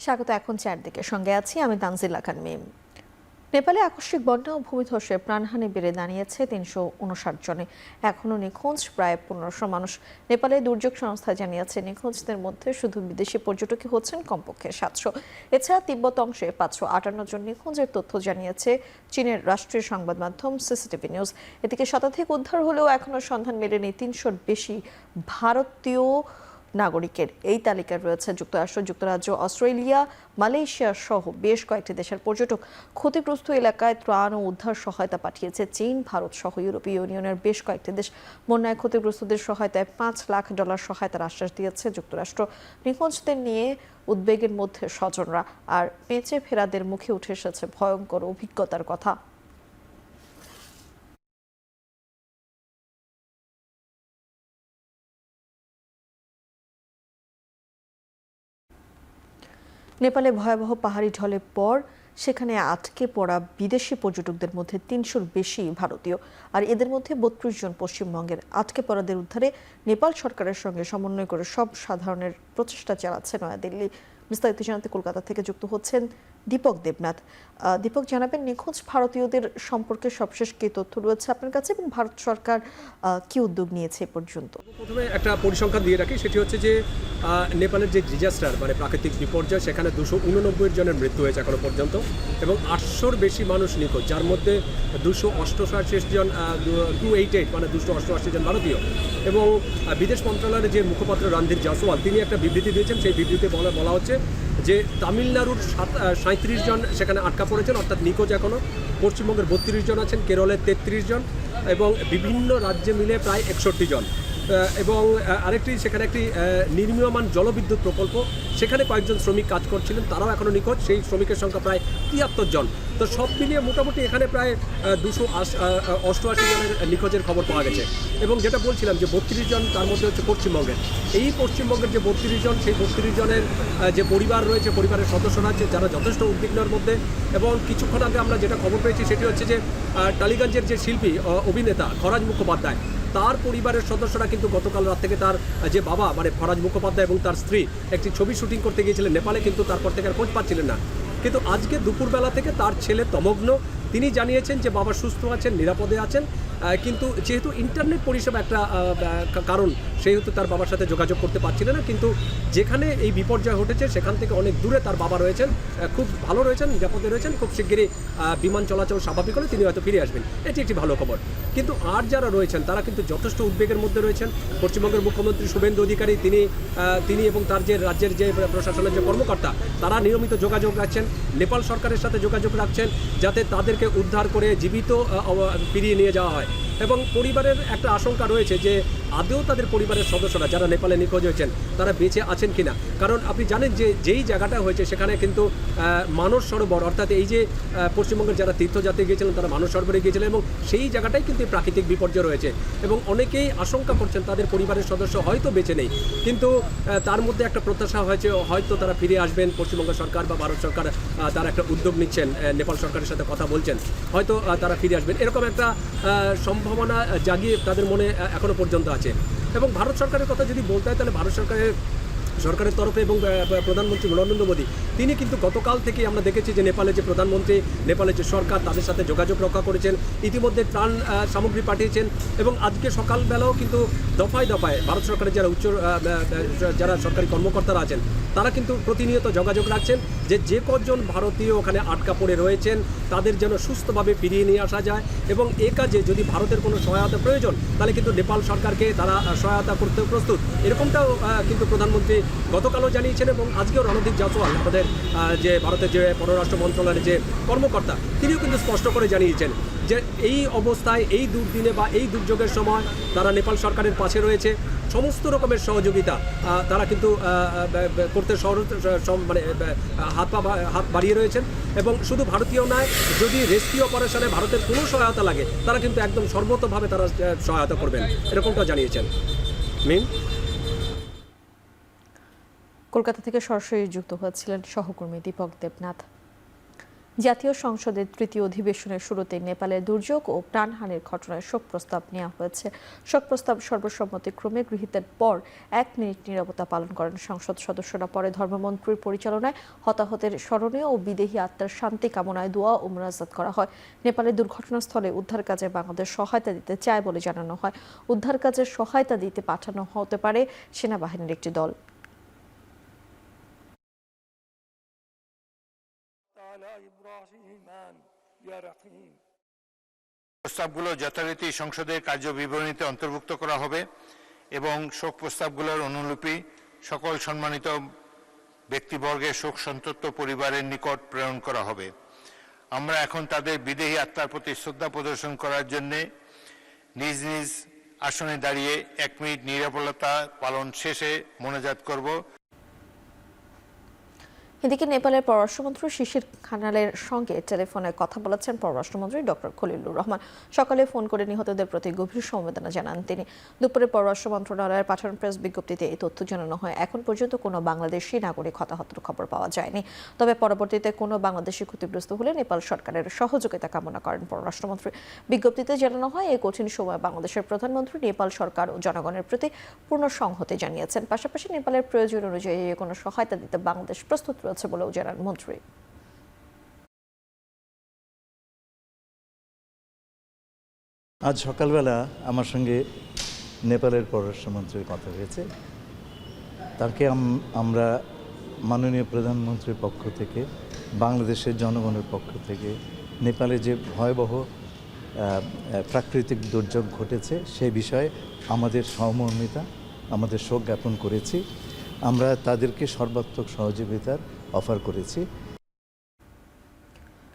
স্বাগত। এখন চারদিকের সঙ্গে আছি আমি তানজিলা খান মিম। নেপালে আকস্মিক বন্যা ও ভূমিধসে প্রাণহানি বেড়ে দাঁড়িয়েছে ৩৫৯ জনে। এখনও নিখোঁজ প্রায় ১৫০০ মানুষ। নেপালে দুর্যোগ সংস্থা জানিয়েছে নিখোঁজদের মধ্যে শুধু বিদেশি পর্যটকই হচ্ছেন কমপক্ষে ৭০০। এছাড়া তিব্বত অংশে ৫৫৮ জন নিখোঁজের তথ্য জানিয়েছে চীনের রাষ্ট্রীয় সংবাদ মাধ্যম সিসিটিভি নিউজ। এদিকে শতাধিক উদ্ধার হলেও এখনও সন্ধান মেলেনি ৩০০-র বেশি ভারতীয় নাগরিকের। এই তালিকায় রয়েছে যুক্তরাষ্ট্র, যুক্তরাজ্য, অস্ট্রেলিয়া, মালয়েশিয়া সহ বেশ কয়েকটি দেশের পর্যটক। ক্ষতিগ্রস্ত এলাকায় ত্রাণ ও উদ্ধার সহায়তা পাঠিয়েছে চীন, ভারত সহ ইউরোপীয় ইউনিয়নের বেশ কয়েকটি দেশ। বন্যায় ক্ষতিগ্রস্তদের সহায়তায় $৫ লাখ সহায়তার আশ্বাস দিয়েছে যুক্তরাষ্ট্র। নিখোঁজদের নিয়ে উদ্বেগের মধ্যে স্বজনরা, আর বেঁচে ফেরাদের মুখে উঠে এসেছে ভয়ঙ্কর অভিজ্ঞতার কথা। নেপালে ভয়াবহ পাহাড়ি ঢলের পর সেখানে আটকে পড়া বিদেশি পর্যটকদের মধ্যে ৩০০-র বেশি ভারতীয়, আর এদের মধ্যে ৩২ জন পশ্চিমবঙ্গের। আটকে পড়াদের উদ্ধারে নেপাল সরকারের সঙ্গে সমন্বয় করে সব সাধারণের প্রচেষ্টা চালাচ্ছে নয়াদিল্লি। বিস্তারিত জানাতে কলকাতা থেকে যুক্ত হচ্ছেন দীপক দেবনাথ। দীপক, জানাবেন নিখোঁজ ভারতীয়দের সম্পর্কে সবশেষ কি তথ্য রয়েছে আপনার কাছে, এবং ভারত সরকার কি উদ্যোগ নিয়েছে এ পর্যন্ত? প্রথমে একটা পরিসংখ্যান দিয়ে রাখি, সেটি হচ্ছে যে নেপালের যে ডিজাস্টার মানে প্রাকৃতিক বিপর্যয়, সেখানে 289 জনের মৃত্যু হয়েছে এখনো পর্যন্ত, এবং 800-র বেশি মানুষ নিখোঁজ, যার মধ্যে 288 জন 288 মানে 288 জন ভারতীয়। এবং বিদেশ মন্ত্রণালয়ের যে মুখপাত্র রণধীর জয়সওয়াল, তিনি একটা বিবৃতি দিয়েছেন। সেই বিবৃতিতে বলা হচ্ছে যে তামিলনাড়ুর 37 জন সেখানে আটকা পড়েছেন, অর্থাৎ নিখোঁজ এখনও। পশ্চিমবঙ্গের 32 জন আছেন, কেরলের 33 জন, এবং বিভিন্ন রাজ্যে মিলে প্রায় 61 জন। এবং আরেকটি সেখানে একটি নির্মীয়মান জলবিদ্যুৎ প্রকল্প, সেখানে কয়েকজন শ্রমিক কাজ করছিলেন, তারাও এখনও নিখোঁজ। সেই শ্রমিকের সংখ্যা প্রায় 73 জন। তো সব মিলিয়ে মোটামুটি এখানে প্রায় 288 জনের নিখোঁজের খবর পাওয়া গেছে। এবং যেটা বলছিলাম যে 32 জন, তার মধ্যে হচ্ছে পশ্চিমবঙ্গের। এই পশ্চিমবঙ্গের যে 32 জন, সেই 32 জনের যে পরিবার রয়েছে, পরিবারের সদস্যরা আছে যারা যথেষ্ট উদ্বিগ্নর মধ্যে। এবং কিছুক্ষণ আগে আমরা যেটা খবর পেয়েছি সেটি হচ্ছে যে টালিগঞ্জের যে শিল্পী অভিনেতা খরাজ মুখোপাধ্যায়, তার পরিবারের সদস্যরা কিন্তু গতকাল রাত থেকে তার যে বাবা মানে ফরাজ মুখোপাধ্যায় এবং তার স্ত্রী একটি ছবি শুটিং করতে গিয়েছিলেন নেপালে, কিন্তু তারপর থেকে আর খোঁজ পাচ্ছিলেন না। কিন্তু আজকে দুপুরবেলা থেকে তার ছেলে তমগ্ন, তিনি জানিয়েছেন যে বাবা সুস্থ আছেন, নিরাপদে আছেন, কিন্তু যেহেতু ইন্টারনেট পরিষেবা একটা কারণ, সেহেতু তার বাবার সাথে যোগাযোগ করতে পারছিলেন না। কিন্তু যেখানে এই বিপর্যয় ঘটেছে সেখান থেকে অনেক দূরে তার বাবা রয়েছেন, খুব ভালো রয়েছেন, নিরাপদে রয়েছেন। খুব শিগগিরই বিমান চলাচল স্বাভাবিক হলে তিনি হয়তো ফিরে আসবেন, এটি একটি ভালো খবর। কিন্তু আর যারা রয়েছেন তারা কিন্তু যথেষ্ট উদ্বেগের মধ্যে রয়েছেন। পশ্চিমবঙ্গের মুখ্যমন্ত্রী শুভেন্দু অধিকারী, তিনি এবং তার যে রাজ্যের যে প্রশাসনের যে কর্মকর্তা, তারা নিয়মিত যোগাযোগ রাখছেন, নেপাল সরকারের সাথে যোগাযোগ রাখছেন, যাতে তাদেরকে উদ্ধার করে জীবিত ফিরিয়ে নিয়ে যাওয়া হয়। এবং পরিবারের একটা আশঙ্কা রয়েছে যে আদৌ তাদের পরিবারের সদস্যরা যারা নেপালে নিখোঁজ হয়েছেন তারা বেঁচে আছেন কিনা। কারণ আপনি জানেন যে যেই জায়গাটা হয়েছে সেখানে কিন্তু মানস সরোবর, অর্থাৎ এই যে পশ্চিমবঙ্গের যারা তীর্থযাত্রী গিয়েছিলেন তারা মানস সরোবরে গিয়েছিলেন, এবং সেই জায়গাটাই কিন্তু প্রাকৃতিক বিপর্যয় রয়েছে। এবং অনেকেই আশঙ্কা করছেন তাদের পরিবারের সদস্য হয়তো বেঁচে নেই, কিন্তু তার মধ্যে একটা প্রত্যাশা হয়েছে হয়তো তারা ফিরে আসবেন। পশ্চিমবঙ্গ সরকার বা ভারত সরকার তারা একটা উদ্যোগ নিচ্ছেন, নেপাল সরকারের সাথে কথা বলছেন, হয়তো তারা ফিরে আসবেন, এরকম একটা সম্ভাবনা জাগিয়ে তাদের মনে এখনো পর্যন্ত আছে। এবং ভারত সরকারের কথা যদি বলতে হয়, তাহলে ভারত সরকারের তরফে এবং প্রধানমন্ত্রী নরেন্দ্র মোদী, তিনি কিন্তু গতকাল থেকে আমরা দেখেছি যে নেপালের যে প্রধানমন্ত্রী, নেপালের যে সরকার, তাদের সাথে যোগাযোগ রক্ষা করেছেন, ইতিমধ্যে ত্রাণ সামগ্রী পাঠিয়েছেন। এবং আজকে সকালবেলাও কিন্তু দফায় দফায় ভারত সরকারের যারা সরকারি কর্মকর্তারা আছেন, তারা কিন্তু প্রতিনিয়ত যোগাযোগ রাখছেন যে কজন ভারতীয় ওখানে আটকা পড়ে রয়েছেন তাদের যেন সুস্থভাবে ফিরিয়ে নিয়ে আসা যায়। এবং এ কাজে যদি ভারতের কোনো সহায়তা প্রয়োজন, তাহলে কিন্তু নেপাল সরকারকে তারা সহায়তা করতে প্রস্তুত, এরকমটাও কিন্তু প্রধানমন্ত্রী গতকালও জানিয়েছেন। এবং আজকেও রণদীপ জয়সওয়াল, আমাদের যে ভারতের যে পররাষ্ট্র মন্ত্রণালয়ের যে কর্মকর্তা, তিনিও কিন্তু স্পষ্ট করে জানিয়েছেন যে এই অবস্থায়, এই দুর্দিনে বা এই দুর্যোগের সময় তারা নেপাল সরকারের পাশে রয়েছে। সমস্ত রকমের সহযোগিতা তারা কিন্তু করতে মানে হাত বাড়িয়ে রয়েছেন। এবং শুধু ভারতীয় নয়, যদি রেস্কিউ অপারেশনে ভারতের কোনো সহায়তা লাগে, তারা কিন্তু একদম সর্বতোভাবে তারা সহায়তা করবেন, এরকমটা জানিয়েছেন। মিম, কলকাতা থেকে সরাসরি যুক্ত হয়েছিলেন সহকর্মী দীপক দেবনাথ। জাতীয় সংসদের তৃতীয় অধিবেশনের শুরুতে নেপালের দুর্যোগ ও প্রাণহানির ঘটনায় শোক প্রস্তাব নেওয়া হয়েছে। শোক প্রস্তাব সর্বসম্মতিক্রমে গৃহীতের পর 1 মিনিট নীরবতা পালন করেন সংসদ সদস্যরা। পরে ধর্মমন্ত্রীর পরিচালনায় হতাহতের স্মরণে ও বিদেহী আত্মার শান্তি কামনায় দোয়া ও মোনাজাত করা হয়। নেপালের দুর্ঘটনাস্থলে উদ্ধার কাজে বাংলাদেশ সহায়তা দিতে চায় বলে জানানো হয়। উদ্ধার কাজে সহায়তা দিতে পাঠানো হতে পারে সেনাবাহিনীর একটি দল। প্রস্তাবগুলো যথারীতি সংসদের কার্যবিবরণীতে অন্তর্ভুক্ত করা হবে এবং শোক প্রস্তাবগুলোর অনুলিপি সকল সম্মানিত ব্যক্তিবর্গের শোক সন্তপ্ত পরিবারের নিকট প্রেরণ করা হবে। আমরা এখন তাদের বিদেহী আত্মার প্রতি শ্রদ্ধা প্রদর্শন করার জন্য নিজ নিজ আসনে দাঁড়িয়ে 1 মিনিট নীরবতা পালন শেষে মোনাজাত করব। এদিকে নেপালের পররাষ্ট্রমন্ত্রী শিশির খানালের সঙ্গে টেলিফোনে কথা বলেছেন পররাষ্ট্রমন্ত্রী ডক্টর খলিলুর রহমান। সকালে ফোন করে নিহতদের প্রতি গভীর সমবেদনা জানান তিনি। দুপুরে পররাষ্ট্র মন্ত্রণালয়ের পাঠানো প্রেস বিজ্ঞপ্তিতে এই তথ্য জানানো হয়। এখন পর্যন্ত কোনো বাংলাদেশি নাগরিক হতাহতের খবর পাওয়া যায়নি। তবে পরবর্তীতে কোনো বাংলাদেশি ক্ষতিগ্রস্ত হলে নেপাল সরকারের সহযোগিতা কামনা করেন পররাষ্ট্রমন্ত্রী। বিজ্ঞপ্তিতে জানানো হয়, এই কঠিন সময়ে বাংলাদেশের প্রধানমন্ত্রী নেপাল সরকার ও জনগণের প্রতি পূর্ণ সংহতি জানিয়েছেন। পাশাপাশি নেপালের প্রয়োজন অনুযায়ী কোনো সহায়তা দিতে বাংলাদেশ প্রস্তুত রয়েছে বলেও জানান মন্ত্রী। আজ সকালবেলা আমার সঙ্গে নেপালের পররাষ্ট্রমন্ত্রীর কথা হয়েছে। তাকে আমরা মাননীয় প্রধানমন্ত্রীর পক্ষ থেকে, বাংলাদেশের জনগণের পক্ষ থেকে নেপালে যে ভয়াবহ প্রাকৃতিক দুর্যোগ ঘটেছে সে বিষয়ে আমাদের সহমর্মিতা, আমাদের শোক জ্ঞাপন করেছি। আমরা তাদেরকে সর্বাত্মক সহযোগিতার অফার করেছি।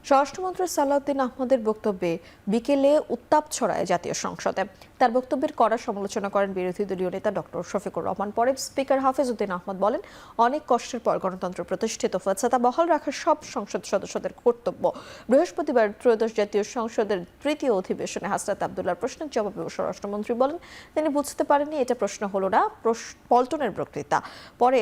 স্বরাষ্ট্রমন্ত্রী সালাউদ্দিন আহমদের বক্তব্যে বিকেলে উত্তাপ ছড়ায় জাতীয় সংসদে। তার বক্তব্যের কড়া সমালোচনা করেন বিরোধী দলীয় নেতা ডক্টর শফিকুর রহমান। পরে স্পিকার হাফিজউদ্দিন আহমদ বলেন, অনেক কষ্টের পর গণতন্ত্র প্রতিষ্ঠিত হয়েছে, তা বহাল রাখা সব সংসদ সদস্যদের কর্তব্য। বৃহস্পতিবার ত্রয়োদশ জাতীয় সংসদের তৃতীয় অধিবেশনে হাসনাত আবদুল্লাহর প্রশ্নের জবাবে স্বরাষ্ট্রমন্ত্রী বলেন, তিনি বুঝতে পারেননি এটা প্রশ্ন হলো না, পল্টনের বক্তৃতা। পরে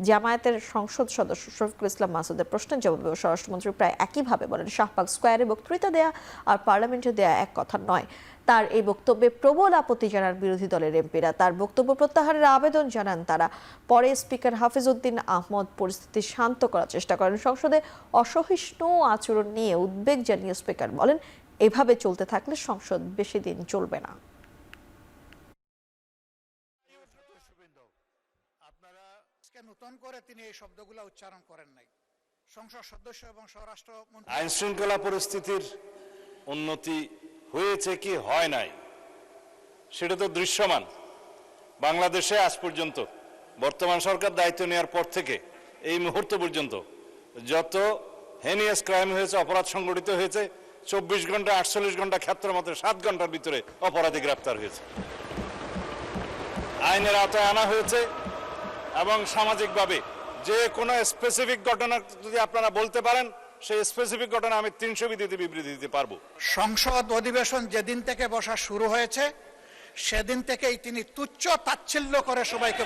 জামায়াতের সংসদ সদস্য শফিকুল ইসলাম মাসুদের প্রশ্নের জবাবে স্বরাষ্ট্রমন্ত্রী প্রায় একইভাবে বলেন, শাহবাগ স্কয়ারে বক্তৃতা দেয়া আর পার্লামেন্টে দেয়া এক কথা নয়। তার এই বক্তব্যে প্রবল আপত্তি জানান বিরোধী দলের এমপিরা। তার বক্তব্য প্রত্যাহারের আবেদন জানান তারা। পরে স্পিকার হাফিজউদ্দিন আহমদ পরিস্থিতি শান্ত করার চেষ্টা করেন। সংসদে অসহিষ্ণু আচরণ নিয়ে উদ্বেগ জানিয়ে স্পিকার বলেন, এভাবে চলতে থাকলে সংসদ বেশি দিন চলবে না। নতুন করে তিনি এই শব্দগুলো উচ্চারণ করেন নাই। সংসদ সদস্য এবং স্বরাষ্ট্রমন্ত্রী আইন শৃঙ্খলা পরিস্থিতির উন্নতি হয়েছে কি হয় নাই সেটা তো দৃশ্যমান। বাংলাদেশে আজ পর্যন্ত বর্তমান সরকার দায়িত্ব নেওয়ার পর থেকে এই মুহূর্ত পর্যন্ত যত হেনিয়াস ক্রাইম হয়েছে, অপরাধ সংগঠিত হয়েছে, 24 ঘন্টা 48 ঘন্টা ক্ষেত্র মতো 7 ঘন্টার ভিতরে অপরাধী গ্রেপ্তার হয়েছে, আইনের আওতায় আনা হয়েছে। এবং সামাজিকভাবে যে কোনো স্পেসিফিক ঘটনা যদি আপনারা বলতে পারেন, সেই স্পেসিফিক ঘটনা আমি 300 বিধিতে বিবৃতি দিতে পারবো। সংসদ অধিবেশন যেদিন থেকে বসা শুরু হয়েছে সেদিন থেকেই তিনি তুচ্ছ তাচ্ছিল্য করে সবাইকে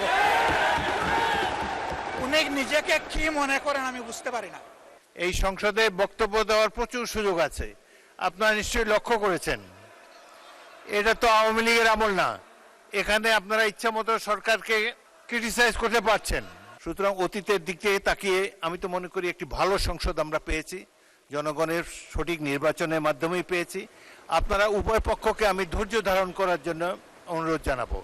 উনি নিজেকে কি মনে করেন আমি বুঝতে পারি না। এই সংসদে বক্তব্য দেওয়ার প্রচুর সুযোগ আছে, আপনারা নিশ্চয়ই লক্ষ্য করেছেন। এটা তো আওয়ামী লীগের আমল না, এখানে আপনারা ইচ্ছা মতো সরকারকে ক্রিটিসাইজ করতে পারছেন। সুতরাং অতীতের দিক থেকে তাকিয়ে আমি তো মনে করি একটি ভালো সংসদ আমরা পেয়েছি, জনগণের সঠিক নির্বাচনের মাধ্যমেই পেয়েছি। আপনারা উভয় পক্ষকে আমি ধৈর্য ধারণ করার জন্য অনুরোধ জানাবো।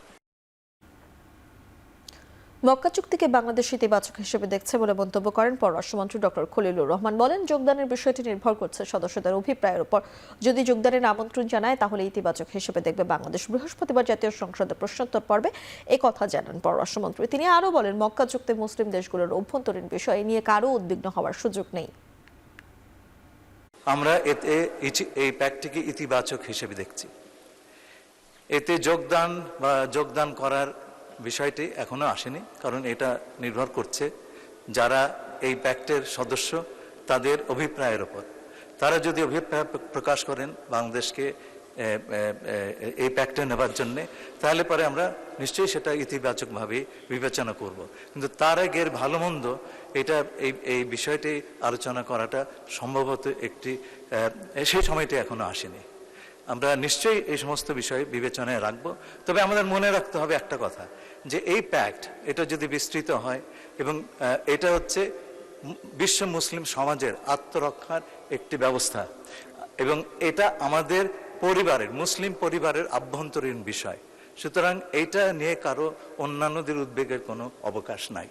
মক্কা চুক্তিকে বাংলাদেশ ইতিবাচক হিসেবে দেখছে বলে মন্তব্য করেন পররাষ্ট্রমন্ত্রী ডক্টর খলিলুর রহমান। বলেন, যোগদানের বিষয়টি নির্ভর করছে সদস্যদের অভিপ্রায়ের উপর। যদি যোগদানের আমন্ত্রণ জানায় তাহলে ইতিবাচক হিসেবে দেখবে বাংলাদেশ। বৃহস্পতিবার জাতীয় সংসদের প্রশ্নোত্তর পর্বে এই কথা জানান পররাষ্ট্রমন্ত্রী। তিনি আরও বলেন, মক্কা চুক্তি মুসলিম দেশগুলোর অভ্যন্তরীণ বিষয় নিয়ে কারও উদ্বিগ্ন হওয়ার সুযোগ নেই। আমরা এতে এই প্যাক্টটিকে ইতিবাচক হিসেবে দেখছি। এতে যোগদান করার বিষয়টি এখনো আসেনি, কারণ এটা নির্ভর করছে যারা এই প্যাক্টের সদস্য তাদের অভিপ্রায়ের উপর। তারা যদি অভিপ্রায় প্রকাশ করেন বাংলাদেশকে এই প্যাক্টে নেবার জন্যে, তাহলে পরে আমরা নিশ্চয়ই সেটা ইতিবাচকভাবে বিবেচনা করব, কিন্তু তার আগে এর ভালো মন্দ এটা এই বিষয়টি আলোচনা করাটা সম্ভবত একটি সেই সময়টি এখনো আসেনি। আমরা নিশ্চয়ই এই সমস্ত বিষয় বিবেচনায় রাখবো। তবে আমাদের মনে রাখতে হবে একটা কথা, যে এই প্যাক্ট এটা যদি বিস্তৃত হয় এবং এটা হচ্ছে বিশ্ব মুসলিম সমাজের আত্মরক্ষার একটি ব্যবস্থা, এবং এটা আমাদের পরিবারের, মুসলিম পরিবারের আভ্যন্তরীণ বিষয়। সুতরাং এইটা নিয়ে কারো অন্যান্যদের উদ্বেগের কোনো অবকাশ নাই।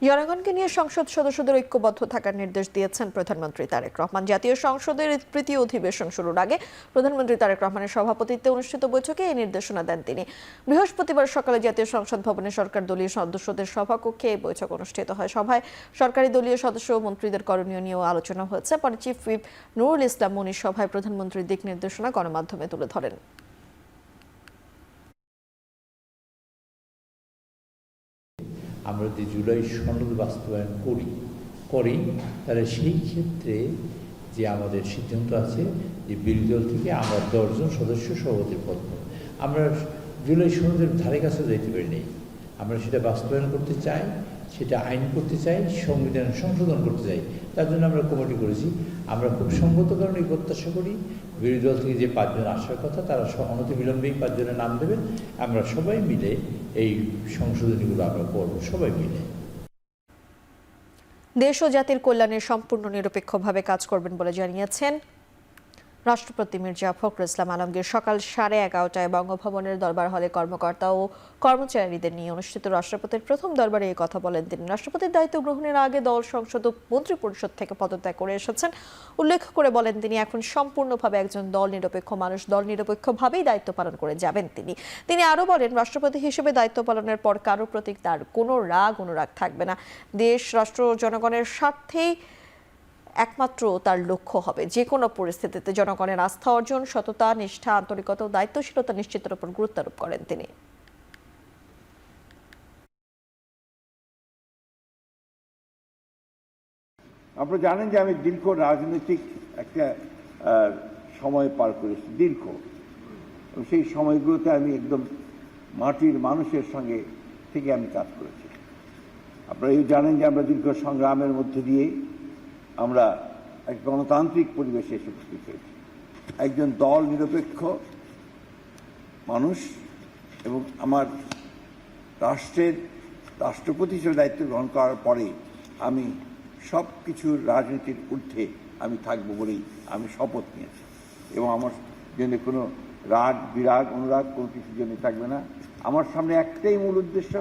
জনগণকে নিয়ে সংসদ সদস্যদের ঐক্যবদ্ধ থাকার নির্দেশ দিয়েছেন প্রধানমন্ত্রী তারেক রহমান। জাতীয় সংসদের তৃতীয় অধিবেশন শুরুর আগে প্রধানমন্ত্রী তারেক রহমানের সভাপতিত্বে অনুষ্ঠিত বৈঠকে এই নির্দেশনা দেন তিনি। বৃহস্পতিবার সকালে জাতীয় সংসদ ভবনে সরকার দলীয় সদস্যদের সভাকক্ষে এই বৈঠক অনুষ্ঠিত হয়। সভায় সরকারি দলীয় সদস্য ও মন্ত্রীদের করণীয় নিয়েও আলোচনা হয়েছে। পরে চিফ হুইপ নুরুল ইসলাম মনির সভায় প্রধানমন্ত্রীর দিক নির্দেশনা গণমাধ্যমে তুলে ধরেন। আমরা যদি জুলাই সনদ বাস্তবায়ন করি তাহলে সেই ক্ষেত্রে যে আমাদের সিদ্ধান্ত আছে যে বিরোধী দল থেকে আমরা 10 জন সদস্য সভাপতির পদ, আমরা জুলাই সনদের ধারে কাছে যাইতে পারি নেই। আমরা সেটা বাস্তবায়ন করতে চাই, সেটা আইন করতে চাই, সংবিধান সংশোধন করতে চাই। তার জন্য আমরা কমিটি করেছি। আমরা খুব সঙ্গত কারণে প্রত্যাশা করি বিরোধী দল থেকে যে 5 জন আসার কথা তারা অনতিবিলম্বেই 5 জনের নাম দেবেন। আমরা সবাই মিলে এই সংশোধনীগুলো আমরা করব, সবাই মিলে। দেশ ও জাতির কল্যাণে সম্পূর্ণ নিরপেক্ষভাবে কাজ করবেন বলে জানিয়েছেন রাষ্ট্রপতি মির্জা ফখরুল ইসলাম আলমগীর। সকাল 11:30টায় বঙ্গভবনের দরবার হলে কর্মকর্তা ও কর্মচারীদের নিয়ে অনুষ্ঠিত রাষ্ট্রপতির প্রথম দরবারে এই কথা বলেন তিনি। রাষ্ট্রপতির দায়িত্ব গ্রহণের আগে দল, সংসদ ও মন্ত্রিপরিষদ থেকে পদত্যাগ করে এসেছেন উল্লেখ করে বলেন তিনি এখন সম্পূর্ণভাবে একজন দল নিরপেক্ষ মানুষ, দল নিরপেক্ষভাবেই দায়িত্ব পালন করে যাবেন তিনি আরও বলেন রাষ্ট্রপতি হিসেবে দায়িত্ব পালনের পর কারো প্রতি তার কোনো অনুরাগ থাকবে না। দেশ, রাষ্ট্র, জনগণের স্বার্থেই একমাত্র তার লক্ষ্য হবে। যে কোনো পরিস্থিতিতে জনগণের আস্থা অর্জন, সততা, নিষ্ঠা, আন্তরিকতা ও দায়িত্বশীলতা নিশ্চিতের উপর গুরুত্ব আরোপ করেন তিনি। আপনারা জানেন যে আমি দীর্ঘ রাজনৈতিক একটা সময় পার করেছি, দীর্ঘ। সেই সময়গুলোতে আমি একদম মাটির মানুষের সঙ্গে থেকে আমি কাজ করেছি। আপনারা জানেন যে আমরা দীর্ঘ সংগ্রামের মধ্যে দিয়ে আমরা এক গণতান্ত্রিক পরিবেশে এসে উপস্থিত হয়েছি। একজন দল নিরপেক্ষ মানুষ এবং আমার রাষ্ট্রপতি হিসেবে দায়িত্ব গ্রহণ করার পরে আমি সব কিছুর রাজনীতির ঊর্ধ্বে আমি থাকবো বলেই আমি শপথ নিয়েছি, এবং আমার জন্য কোনো রাগ, বিরাগ, অনুরাগ কোনো কিছুর জন্য থাকবে না। আমার সামনে একটাই মূল উদ্দেশ্য,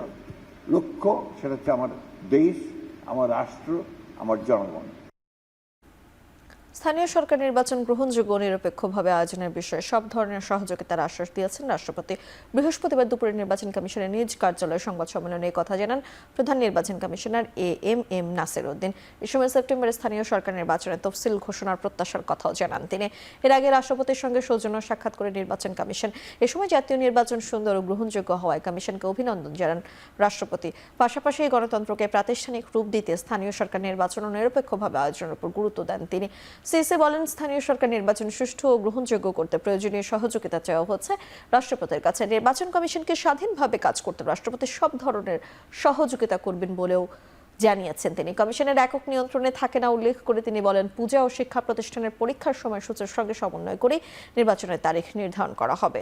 লক্ষ্য, সেটা হচ্ছে আমার দেশ, আমার রাষ্ট্র, আমার জনগণ। স্থানীয় সরকার নির্বাচন গ্রহণযোগ্য ও নিরপেক্ষভাবে আয়োজনের বিষয়ে সব ধরনের সহযোগিতার আশ্বাস দিয়েছেন রাষ্ট্রপতি। বৃহস্পতিবার দুপুরে নির্বাচন কমিশনের নিজ কার্যালয়ে সংবাদ সম্মেলনে এই কথা জানান প্রধান নির্বাচন কমিশনার এম নাসির উদ্দিন। এ সময় সেপ্টেম্বরে স্থানীয় সরকার নির্বাচনের তফসিল ঘোষণার প্রত্যাশার কথাও জানান তিনি। এর আগে রাষ্ট্রপতির সঙ্গে সৌজন্য সাক্ষাৎ করে নির্বাচন কমিশন। এ সময় জাতীয় নির্বাচন সুন্দর ও গ্রহণযোগ্য হওয়ায় কমিশনকে অভিনন্দন জানান রাষ্ট্রপতি। পাশাপাশি গণতন্ত্রকে প্রাতিষ্ঠানিক রূপ দিতে স্থানীয় সরকার নির্বাচন ও নিরপেক্ষভাবে আয়োজনের উপর গুরুত্ব দেন তিনি। সিসি বলেন স্থানীয় সরকার নির্বাচন সুষ্ঠু ও গ্রহণযোগ্য করতে প্রয়োজনীয় সহযোগিতা চাওয়া হচ্ছে রাষ্ট্রপতির কাছে। নির্বাচন কমিশনকে স্বাধীনভাবে কাজ করতে রাষ্ট্রপতি সব ধরনের সহযোগিতা করবেন বলেও জানিয়েছেন তিনি। কমিশনের একক নিয়ন্ত্রণে থাকে না উল্লেখ করে তিনি বলেন পূজা ও শিক্ষা প্রতিষ্ঠানের পরীক্ষার সময়সূচির সঙ্গে সমন্বয় করে নির্বাচনের তারিখ নির্ধারণ করা হবে।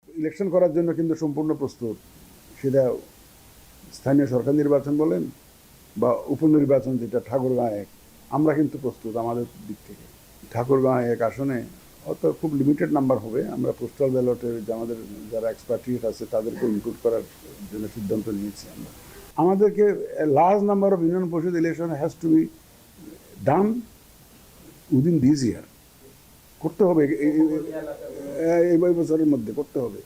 ইলেকশন করার জন্য কিন্তু সম্পূর্ণ প্রস্তুত, সেটা স্থানীয় সরকার নির্বাচন বলেন বা উপনির্বাচন যেটা ঠাকুরগাঁও 1, আমরা কিন্তু প্রস্তুত আমাদের দিক থেকে। ঠাকুরগাঁও 1 আসনে অত খুব লিমিটেড নাম্বার হবে। আমরা পোস্টাল ব্যালটে আমাদের যারা এক্সপার্টিস আছে তাদেরকে ইনক্লুড করার জন্য সিদ্ধান্ত নিয়েছি। আমাদেরকে লার্জ নাম্বার অফ ইউনিয়ন পরিষদ election has to be done within this ইয়ার, করতে হবে, এই বছরের মধ্যে করতে হবে।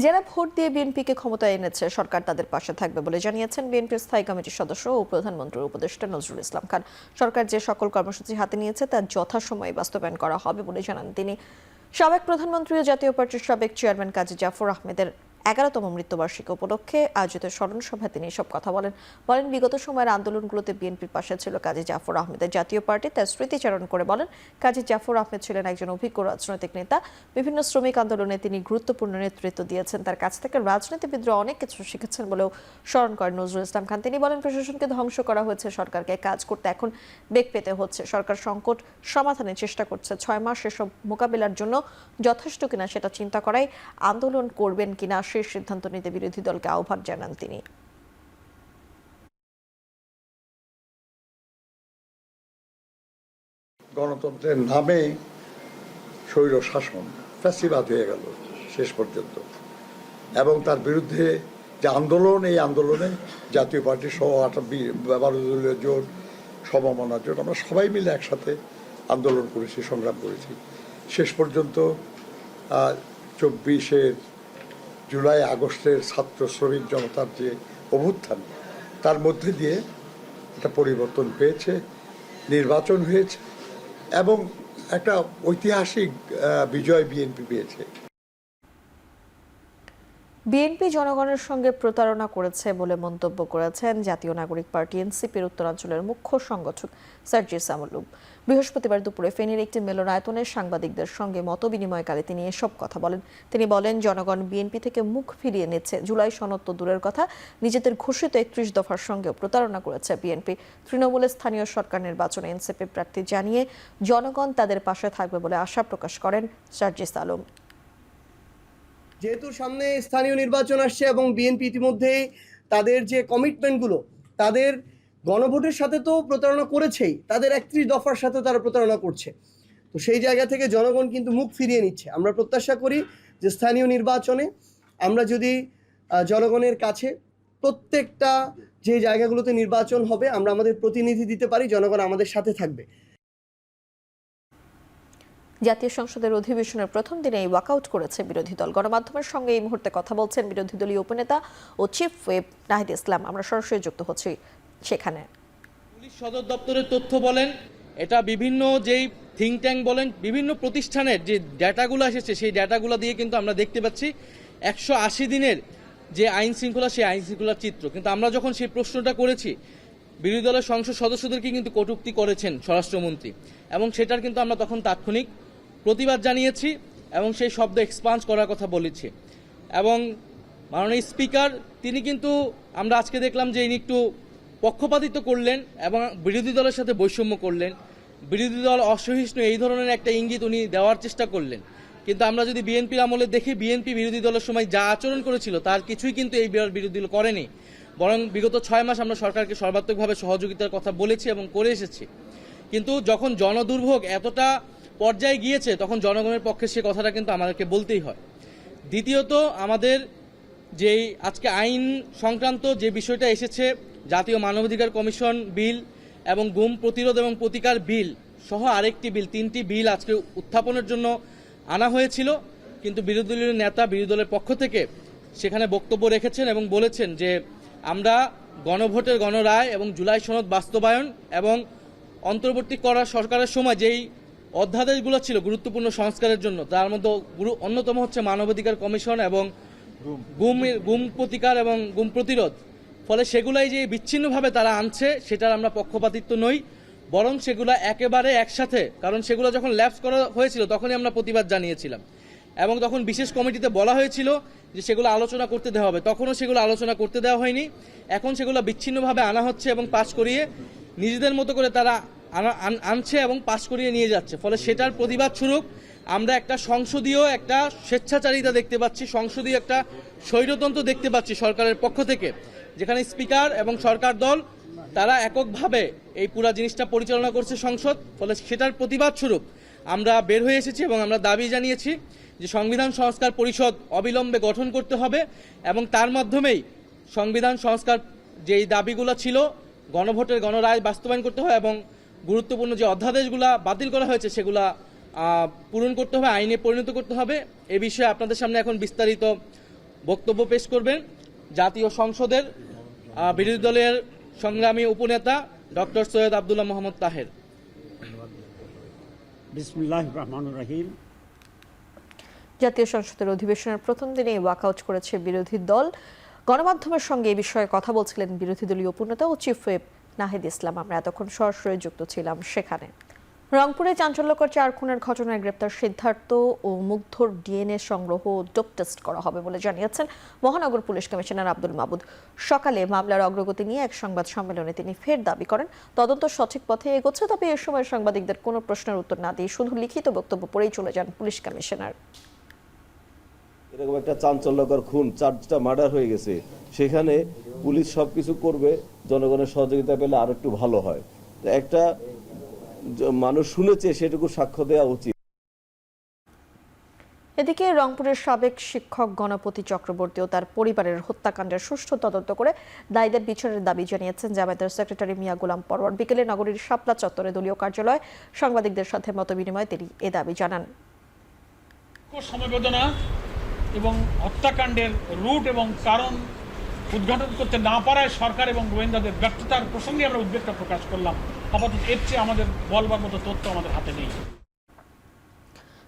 যারা ভোট দিয়ে বিএনপিকে ক্ষমতায় এনেছে সরকার তাদের পাশে থাকবে বলে জানিয়েছেন বিএনপির স্থায়ী কমিটির সদস্য ও প্রধানমন্ত্রীর উপদেষ্টা নজরুল ইসলাম খান। সরকার যে সকল কর্মসূচি হাতে নিয়েছে তা যথাসময়ে বাস্তবায়ন করা হবে বলে জানান তিনি। সাবেক প্রধানমন্ত্রী ও জাতীয় পার্টির সাবেক চেয়ারম্যান কাজী জাফর আহমেদের 11তম মৃত্যুবার্ষিকী উপলক্ষে আয়োজিত স্মরণ সভায় তিনি এসব কথা বলেন। বিগত সময়ের আন্দোলনগুলোতে বিএনপির পাশে ছিল কাজী জাফর আহমেদের জাতীয় পার্টি তার স্মৃতিচারণ করে বলেন, কাজী জাফর আহমেদ ছিলেন একজন অভিজ্ঞ রাজনৈতিক নেতা। বিভিন্ন শ্রমিক আন্দোলনে তিনি গুরুত্বপূর্ণ নেতৃত্ব দিয়েছেন। তার কাছ থেকে রাজনীতিবিদরা অনেক কিছু শিখেছেন বলেও স্মরণ করেন নজরুল ইসলাম খান। তিনি বলেন, প্রশাসনকে ধ্বংস করা হয়েছে, সরকারকে কাজ করতে এখন বেগ পেতে হচ্ছে। সরকার সংকট সমাধানের চেষ্টা করছে। 6 মাস এসব মোকাবিলার জন্য যথেষ্ট কিনা সেটা চিন্তা করাই, আন্দোলন করবেন কিনা সে সিদ্ধান্ত নিতে বিরোধী দলকে আহ্বান জানান তিনি। গণতন্ত্রের নামে স্বৈর শাসন ফ্যাসিবাদ হয়ে গেল শেষ পর্যন্ত, এবং তার বিরুদ্ধে যে আন্দোলন, এই আন্দোলনে জাতীয় পার্টি সহ 12 দলীয় জোট, সমমনা জোট, আমরা সবাই মিলে একসাথে আন্দোলন করেছি, সংগ্রাম করেছি। শেষ পর্যন্ত 24শে জুলাই আগস্টের ছাত্র শ্রমিক জনতার যে অভ্যুত্থান, তার মধ্যে দিয়ে একটা পরিবর্তন পেয়েছে, নির্বাচন হয়েছে এবং একটা ঐতিহাসিক বিজয় বিএনপি পেয়েছে। বিএনপি জনগণের সঙ্গে প্রতারণা করেছে বলে মন্তব্য করেছেন জাতীয় নাগরিক পার্টি এনসিপির উত্তরাঞ্চলের মুখ্য সংগঠক সার্জিস আলম। বৃহস্পতিবার দুপুরে ফেনীর একটি মিলনায়তনে সাংবাদিকদের সঙ্গে মতবিনিময়কালে তিনি এসব কথা বলেন। তিনি বলেন, জনগণ বিএনপি থেকে মুখ ফিরিয়ে নিচ্ছে। জুলাই সনদ তো দূরের কথা, নিজেদের ঘোষিত 31 দফার সঙ্গেও প্রতারণা করেছে বিএনপি। তৃণমূলের স্থানীয় সরকার নির্বাচনে এনসিপি প্রার্থী জানিয়ে জনগণ তাদের পাশে থাকবে বলে আশা প্রকাশ করেন সার্জিস আলম। যেহেতু সামনে স্থানীয় নির্বাচন আসছে এবং বিএনপি ইতিমধ্যে তাদের যে কমিটমেন্টগুলো, তাদের গণভোটের সাথে তো প্রতারণা করেছেই, তাদের 31 দফার সাথে তারা প্রতারণা করছে। তো সেই জায়গা থেকে জনগণ কিন্তু মুখ ফিরিয়ে নিচ্ছে। আমরা প্রত্যাশা করি যে স্থানীয় নির্বাচনে আমরা যদি জনগণের কাছে প্রত্যেকটা যে জায়গাগুলোতে নির্বাচন হবে আমরা আমাদের প্রতিনিধি দিতে পারি, জনগণ আমাদের সাথে থাকবে। জাতীয় সংসদের অধিবেশনের প্রথম দিনেই ওয়াকআউট করেছে বিরোধী দল। গণমাধ্যমের সঙ্গে এই মুহূর্তে কথা বলছেন বিরোধী দলীয় উপনেতা ও চিফ হুইপ নাহিদ ইসলাম। আমরা সরাসরি যুক্ত হচ্ছি সেখানে। পুলিশ সদর দপ্তরের তথ্য বলেন, এটা বিভিন্ন যেই থিঙ্ক ট্যাঙ্ক বলেন, বিভিন্ন প্রতিষ্ঠানের যে ডেটাগুলো এসেছে সেই ডেটাগুলো দিয়ে কিন্তু আমরা দেখতে পাচ্ছি 180 দিনের যে আইন শৃঙ্খলা, সেই আইন শৃঙ্খলার চিত্র। কিন্তু আমরা যখন সেই প্রশ্নটা করেছি, বিরোধী দলের সংসদ সদস্যদেরকে কিন্তু কটূক্তি করেছেন স্বরাষ্ট্রমন্ত্রী, এবং সেটার কিন্তু আমরা তখন তাৎক্ষণিক প্রতিবাদ জানিয়েছি এবং সেই শব্দ এক্সপান্স করার কথা বলেছি। এবং মাননীয় স্পিকার তিনি কিন্তু, আমরা আজকে দেখলাম যে ইনি একটু পক্ষপাতিত্ব করলেন এবং বিরোধী দলের সাথে বৈষম্য করলেন। বিরোধী দল অসহিষ্ণু, এই ধরনের একটা ইঙ্গিত উনি দেওয়ার চেষ্টা করলেন। কিন্তু আমরা যদি বিএনপির আমলে দেখি, বিএনপি বিরোধী দলের সময় যা আচরণ করেছিল তার কিছুই কিন্তু এই বিরোধী দল করেনি। বরং বিগত 6 মাস আমরা সরকারকে সর্বাত্মকভাবে সহযোগিতার কথা বলেছি এবং করে এসেছি। কিন্তু যখন জনদুর্ভোগ এতটা পর্যায়ে গিয়েছে, তখন জনগণের পক্ষে সে কথাটা কিন্তু আমাদেরকে বলতেই হয়। দ্বিতীয়ত, আমাদের যেই আজকে আইন সংক্রান্ত যে বিষয়টা এসেছে, জাতীয় মানবাধিকার কমিশন বিল এবং গুম প্রতিরোধ এবং প্রতিকার বিল সহ আরেকটি বিল, 3টি বিল আজকে উত্থাপনের জন্য আনা হয়েছিল। কিন্তু বিরোধী দলীয় নেতা বিরোধী দলের পক্ষ থেকে সেখানে বক্তব্য রেখেছেন এবং বলেছেন যে আমরা গণভোটের গণরায় এবং জুলাই সনদ বাস্তবায়ন এবং অন্তর্বর্তী করার সরকারের সময় যেই অধ্যাদেশগুলো ছিল গুরুত্বপূর্ণ সংস্কারের জন্য, তার মধ্যে অন্যতম হচ্ছে মানবাধিকার কমিশন এবং গুম প্রতিকার এবং গুম প্রতিরোধ। ফলে সেগুলাই যে বিচ্ছিন্নভাবে তারা আনছে, সেটার আমরা পক্ষপাতিত্ব নই, বরং সেগুলো একেবারে একসাথে, কারণ সেগুলো যখন ল্যাপস করা হয়েছিল তখনই আমরা প্রতিবাদ জানিয়েছিলাম এবং তখন বিশেষ কমিটিতে বলা হয়েছিল যে সেগুলো আলোচনা করতে দেওয়া হবে, তখনও সেগুলো আলোচনা করতে দেওয়া হয়নি। এখন সেগুলো বিচ্ছিন্নভাবে আনা হচ্ছে এবং পাস করিয়ে নিজেদের মতো করে তারা আনছে এবং পাস করিয়ে নিয়ে যাচ্ছে। ফলে সেটার প্রতিবাদ স্বরূপ আমরা একটা সংসদীয় একটা স্বেচ্ছাচারিতা দেখতে পাচ্ছি, সংসদীয় একটা স্বৈরতন্ত্র দেখতে পাচ্ছি সরকারের পক্ষ থেকে, যেখানে স্পিকার এবং সরকার দল তারা এককভাবে এই পুরো জিনিসটা পরিচালনা করছে সংসদ। ফলে সেটার প্রতিবাদ স্বরূপ আমরা বের হয়ে এসেছি এবং আমরা দাবি জানিয়েছি যে সংবিধান সংস্কার পরিষদ অবিলম্বে গঠন করতে হবে এবং তার মাধ্যমেই সংবিধান সংস্কার যেই দাবিগুলো ছিল, গণভোটের গণরায় বাস্তবায়ন করতে হবে এবং গুরুত্বপূর্ণ যে অধ্যাদেশগুলো বাতিল করা হয়েছে সেগুলা পূরণ করতে হবে, আইনে পরিণত করতে হবে। এ বিষয়ে আপনাদের সামনে এখন বিস্তারিত বক্তব্য পেশ করবেন জাতীয় সংসদের বিরোধী দলের সংগ্রামী উপনেতা ডক্টর সৈয়দ আব্দুল্লাহ মোহাম্মদ তাহের। বিসমিল্লাহির রহমানির রহিম। জাতীয় সংসদের অধিবেশনের প্রথম দিনে ওয়াকআউট করেছে বিরোধী দল। গণমাধ্যমের সঙ্গে এই বিষয়ে কথা বলছিলেন বিরোধী দলীয় উপনেতা ও চিফ হুইপ নাহিদ ইসলাম। আমরা এতক্ষণ সরাসরি যুক্ত ছিলাম সেখানে। রংপুরে চাঞ্চল্যকর 4 খুনের ঘটনায় গ্রেপ্তার সিদ্ধার্থ ও মুগ্ধর ডিএনএ সংগ্রহ ও ডোপ টেস্ট করা হবে বলে জানিয়েছেন মহানগর পুলিশ কমিশনার আব্দুল মাবুদ। সকালে মামলার অগ্রগতি নিয়ে এক সংবাদ সম্মেলনে তিনি ফের দাবি করেন তদন্ত সঠিক পথে এগোচ্ছে। তবে এ সময় সাংবাদিকদের কোনো প্রশ্নের উত্তর না দিয়ে শুধু লিখিত বক্তব্য পড়েই চলে যান পুলিশ কমিশনার। এরকম একটা চাঞ্চল্যকর খুন, 4টা মার্ডার হয়ে গেছে, সেখানে পুলিশ সবকিছু করবে, জনগণের সহযোগিতা পেলে আর একটু ভালো হয়। একটা মানুষ শুনেছে সেটুকু সাক্ষ্য দেওয়া উচিত। এদিকে রংপুরের সাবেক শিক্ষক গণপতি চক্রবর্তী ও তার পরিবারের হত্যাকাণ্ডের সুষ্ঠু তদন্ত করে দায়ীদের বিচারের দাবি জানিয়েছেন জামায়াতের সেক্রেটারি মিয়া গোলাম পরওয়ার। বিকেলে নগরীর শাপলা চত্বরে দলীয় কার্যালয়ে সাংবাদিকদের সাথে মতবিনিময়ে তিনি এ দাবি জানান। সমবেদনা এবং হত্যাকাণ্ডের রুট এবং কারণ উদ্ঘাটন করতে না পারায় সরকার এবং গোয়েন্দাদের ব্যর্থতার প্রসঙ্গে আমরা উদ্বেগটা প্রকাশ করলাম। আপাতত এর চেয়ে আমাদের বলবার মতো তথ্য আমাদের হাতে নেই।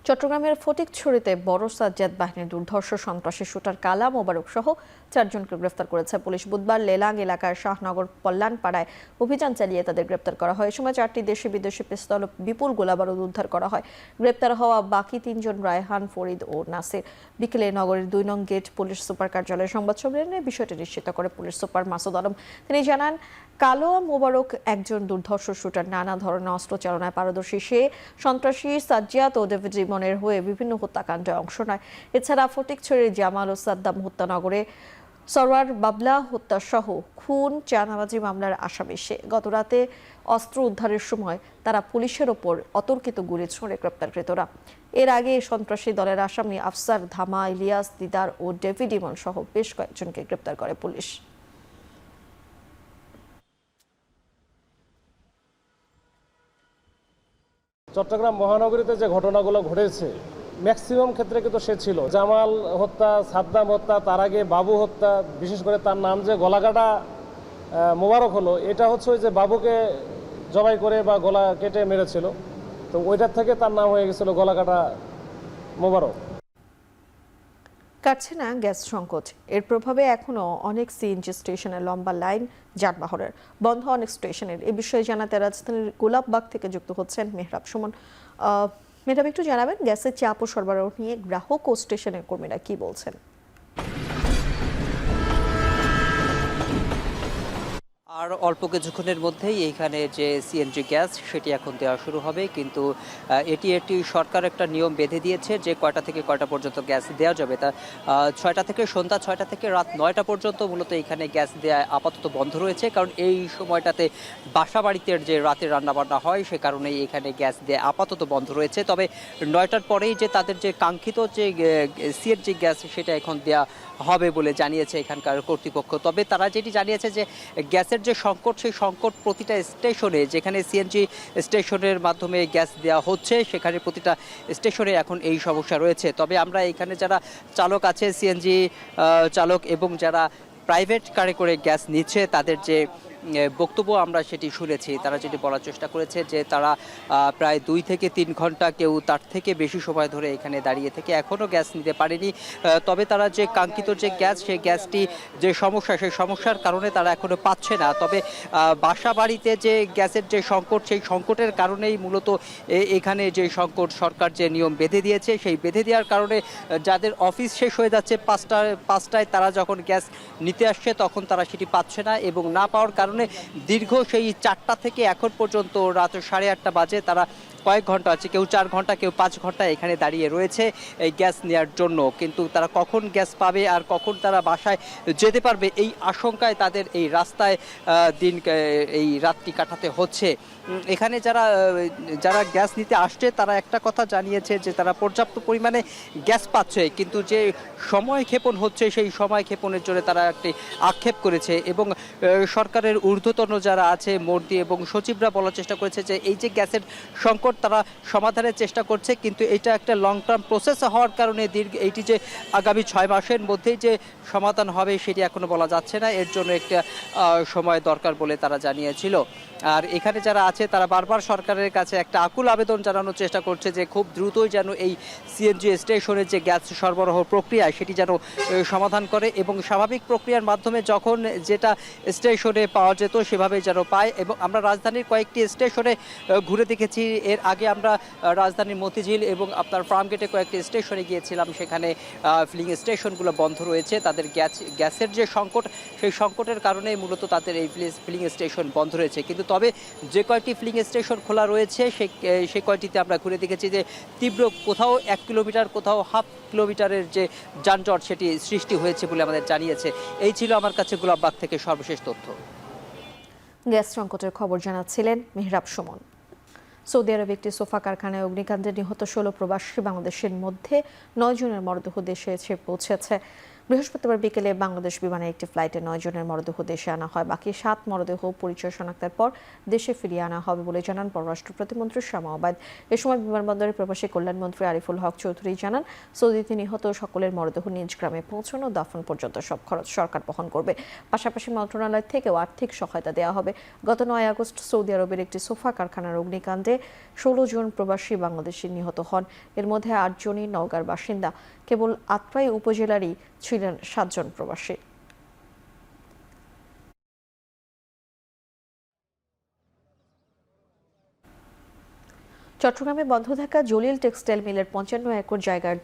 চট্টগ্রামের ফটিকছড়িতে বড় সাজ্জাদ বাহিনীর দুর্ধর্ষ সন্ত্রাসী শুটার কালা মোবারক সহ 4 জনকে গ্রেফতার করেছে পুলিশ। বুধবার লেলাং এলাকার শাহনগর কল্যাণপাড়ায় অভিযান চালিয়ে তাদের গ্রেপ্তার করা হয়। এ সময় 4টি দেশি বিদেশি পিস্তল ও বিপুল গোলাবারুদ উদ্ধার করা হয়। গ্রেপ্তার হওয়া বাকি 3 জন রায়হান, ফরিদ ও নাসির। বিকেলে নগরীর 2 নং গেট পুলিশ সুপার কার্যালয়ে সংবাদ সম্মেলনে বিষয়টি নিশ্চিত করে পুলিশ সুপার মাসুদ আলম। তিনি জানান, কালো মোবারক একজন দুর্ধর্ষ শুটার, নানা ধরনের অস্ত্র চালনায় পারদর্শী। সে সন্ত্রাসী সাজ্জাদ ও ডেভিড রিমনের হয়ে বিভিন্ন হত্যাকাণ্ডে অংশ নেয়। এছাড়া ফটিকছড়ির জামাল ও সাদ্দাম হত্যানগরে সরওয়ার বাবলা হত্যা সহ খুন, চাঁদাবাজি মামলার আসামি সে। গতরাতে অস্ত্র উদ্ধারের সময় তারা পুলিশের ওপর অতর্কিত গুলি ছোঁড়ে গ্রেপ্তারকৃতরা। এর আগে সন্ত্রাসী দলের আসামি আফসার ধামা, ইলিয়াস, দিদার ও ডেভিড ইমন সহ বেশ কয়েকজনকে গ্রেপ্তার করে পুলিশ। চট্টগ্রাম মহানগরীতে যে ঘটনাগুলো ঘটেছে ম্যাক্সিমাম ক্ষেত্রে কিন্তু সে ছিল। জামাল হত্যা, সাদ্দাম হত্যা, তার আগে বাবু হত্যা, বিশেষ করে তার নাম যে গলাকাটা মোবারক হলো, এটা হচ্ছে ওই যে বাবুকে জবাই করে বা গলা কেটে মেরেছিল, তো ওইটার থেকে তার নাম হয়ে গেছিল গলাকাটা মোবারক। কাটছে না গ্যাস সংকট। এর প্রভাবে এখনো অনেক সিএনজি স্টেশনে লম্বা লাইন, যানবাহনের বন্ধ অনেক স্টেশনের। এ বিষয়ে জানাতে রাজধানীর গোলাপবাগ থেকে যুক্ত হচ্ছেন মেহরাব সুমন। মেহরাব, একটু জানাবেন গ্যাসের চাপ ও সরবরাহ নিয়ে গ্রাহক ও স্টেশনের কর্মীরা কি বলছেন? আর অল্প কিছুক্ষণের মধ্যেই এইখানে যে সিএনজি গ্যাস সেটি এখন দেওয়া শুরু হবে, কিন্তু এটি সরকার একটা নিয়ম বেঁধে দিয়েছে যে কয়টা থেকে কয়টা পর্যন্ত গ্যাস দেওয়া যাবে। তা 6টা থেকে সন্ধ্যা 6টা থেকে রাত 9টা পর্যন্ত মূলত এখানে গ্যাস দেওয়া আপাতত বন্ধ রয়েছে, কারণ এই সময়টাতে বাসা বাড়িতে যে রাতে রান্নাবান্না হয় সে কারণেই এখানে গ্যাস দেওয়া আপাতত বন্ধ রয়েছে। তবে 9টার পরেই যে তাদের যে কাঙ্ক্ষিত যে সিএনজি গ্যাস সেটা এখন দেওয়া হবে বলে জানিয়েছে এখানকার কর্তৃপক্ষ। তবে তারা যেটি জানিয়েছে যে গ্যাসের যে সংকট, সেই সংকট প্রতিটা স্টেশনে, যেখানে সিএনজি স্টেশনের মাধ্যমে গ্যাস দেওয়া হচ্ছে সেখানে প্রতিটা স্টেশনে এখন এই সমস্যা রয়েছে। তবে আমরা এখানে যারা চালক আছে, সিএনজি চালক এবং যারা প্রাইভেট কারে করে গ্যাস নিচ্ছে, তাদের যে বক্তব্য আমরা সেটি শুনেছি। তারা যেটি বলার চেষ্টা করেছে যে তারা প্রায় 2 থেকে 3 ঘন্টা, কেউ তার থেকে বেশি সময় ধরে এখানে দাঁড়িয়ে থেকে এখনও গ্যাস নিতে পারেনি। তবে তারা যে কাঙ্ক্ষিত যে গ্যাস, সেই গ্যাসটি যে সমস্যা, সেই সমস্যার কারণে তারা এখনও পাচ্ছে না। তবে বাসা বাড়িতে যে গ্যাসের যে সংকট, সেই সংকটের কারণেই মূলত এখানে যে সংকট সরকার যে নিয়ম বেঁধে দিয়েছে, সেই বেঁধে দেওয়ার কারণে যাদের অফিস শেষ হয়ে যাচ্ছে 5টায় তারা যখন গ্যাস নিতে আসছে তখন তারা সেটি পাচ্ছে না, এবং না পাওয়ার কারণে দীর্ঘ সেই 4টা থেকে এখন পর্যন্ত রাত 8:30 বাজে তারা কয়েক ঘন্টা আছে, কেউ 4 ঘন্টা, কেউ 5 ঘন্টা এখানে দাঁড়িয়ে রয়েছে এই গ্যাস নেওয়ার জন্য। কিন্তু তারা কখন গ্যাস পাবে আর কখন তারা বাসায় যেতে পারবে, এই আশঙ্কায় তাদের এই রাস্তায় এই রাতটি কাটাতে হচ্ছে। এখানে যারা গ্যাস নিতে আসছে তারা একটা কথা জানিয়েছে যে তারা পর্যাপ্ত পরিমাণে গ্যাস পাচ্ছে, কিন্তু যে সময় ক্ষেপণ হচ্ছে সেই সময় ক্ষেপণের জন্য তারা একটি আক্ষেপ করেছে। এবং সরকারের ঊর্ধ্বতন যারা আছে, মন্ত্রী এবং সচিবরা বলার চেষ্টা করেছে যে এই যে গ্যাসের সংকট তারা সমাধানের চেষ্টা করছে, কিন্তু এটা একটা লং টার্ম প্রসেস হওয়ার কারণে এইটি যে আগামী 6 মাসের মধ্যেই যে সমাধান হবে সেটি এখনো বলা যাচ্ছে না। এর জন্য একটা সময় দরকার বলে তারা জানিয়েছিল। আর এখানে যারা আছে আছে তারা বারবার সরকারের কাছে একটা আকুল আবেদন জানানোর চেষ্টা করছে যে খুব দ্রুতই যেন এই সিএনজি স্টেশনের যে গ্যাস সরবরাহ প্রক্রিয়া সেটি যেন সমাধান করে এবং স্বাভাবিক প্রক্রিয়ার মাধ্যমে যখন যেটা স্টেশনে পাওয়া যেত সেভাবে যেন পায়। এবং আমরা রাজধানীর কয়েকটি স্টেশনে ঘুরে দেখেছি, এর আগে আমরা রাজধানীর মতিঝিল এবং আপনার ফার্মগেটে কয়েকটি স্টেশনে গিয়েছিলাম, সেখানে ফিলিং স্টেশনগুলো বন্ধ রয়েছে। তাদের গ্যাসের যে সংকট সেই সংকটের কারণে মূলত তাদের এই ফিলিং স্টেশন বন্ধ রয়েছে। কিন্তু তবে যে কয়েকটি ফিলিং স্টেশন খোলা রয়েছে সেই কয়েকটিতে আমরা ঘুরে দেখেছি যে তীব্র কোথাও 1 কিলোমিটার কোথাও হাফ কিলোমিটারের যে যানজট সেটি সৃষ্টি হয়েছে বলে আমাদের জানিয়েছে। এই ছিল আমার কাছে গোলাপবাগ থেকে সর্বশেষ তথ্য। গ্যাস সংকটের খবর জানাচ্ছিলেন মেহরাব সুমন। সৌদি আরবে একটি সোফা কারখানায় অগ্নিকাণ্ডে নিহত 16 প্রবাসী বাংলাদেশের মধ্যে 9 জনের মরদেহ দেশে এসে পৌঁছেছে। বৃহস্পতিবার বিকেলে বাংলাদেশ বিমানের একটি ফ্লাইটে 9 জনের মরদেহ দেশে আনা হয়। বাকি 7 মরদেহ পরিচয় শনাক্তের পর দেশে ফিরিয়ে আনা হবে বলে জানান পররাষ্ট্র প্রতিমন্ত্রী শামা ওবায়দ। এ সময় বিমানবন্দরের প্রবাসী কল্যাণমন্ত্রী আরিফুল হক চৌধুরী জানান, সৌদিতে নিহত সকলের মরদেহ নিজ গ্রামে পৌঁছানো দাফন পর্যন্ত সব খরচ সরকার বহন করবে। পাশাপাশি মন্ত্রণালয় থেকেও আর্থিক সহায়তা দেওয়া হবে। গত 9 আগস্ট সৌদি আরবের একটি সোফা কারখানার অগ্নিকাণ্ডে 16 জন প্রবাসী বাংলাদেশি নিহত হন। এর মধ্যে 8 জনই নওগাঁর বাসিন্দা। কেবল আত্রাই উপজেলারই ছিলেন 7 জন প্রবাসী। চট্টগ্রামে বন্ধ থাকা জলিল টেক্সটাইল মিলের 55 একর জায়গার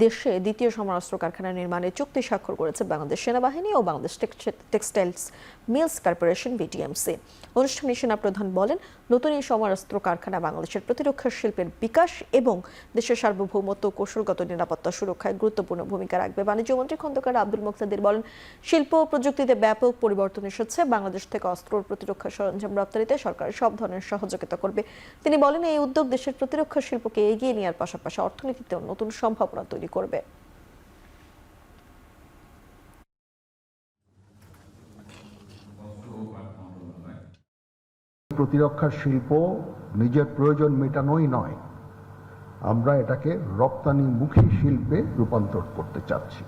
দেশে দ্বিতীয় সমরাস্ত্র কারখানা নির্মাণে চুক্তি স্বাক্ষর করেছে বাংলাদেশ সেনাবাহিনী ও Bangladesh textiles mills corporation BTMC. অনুষ্ঠানে সেনাপ্রধান বলেন, নতুন এই সমরাস্ত্র কারখানা বাংলাদেশের প্রতিরক্ষা শিল্পের বিকাশ এবং দেশের সার্বভৌমত্ব ও কৌশলগত নিরাপত্তা সুরক্ষায় গুরুত্বপূর্ণ ভূমিকা রাখবে। বাণিজ্যমন্ত্রী খন্দকার আব্দুল মুক্তাদির বলেন, শিল্প ও প্রযুক্তিতে ব্যাপক পরিবর্তন এসেছে। বাংলাদেশ থেকে অস্ত্র ও প্রতিরক্ষা সরঞ্জাম রপ্তানিতে সরকার সব ধরনের সহযোগিতা করবে। তিনি বলেন, এই উদ্যোগ দেশের প্রতিরক্ষা শিল্পকে এগিয়ে নেওয়ার পাশাপাশি অর্থনীতিতেও নতুন সম্ভাবনা তৈরি করবে। প্রতিরক্ষা শিল্প নিজের প্রয়োজন মেটানোই নয়, আমরা এটাকে রপ্তানিমুখী শিল্পে রূপান্তর করতে চাচ্ছি।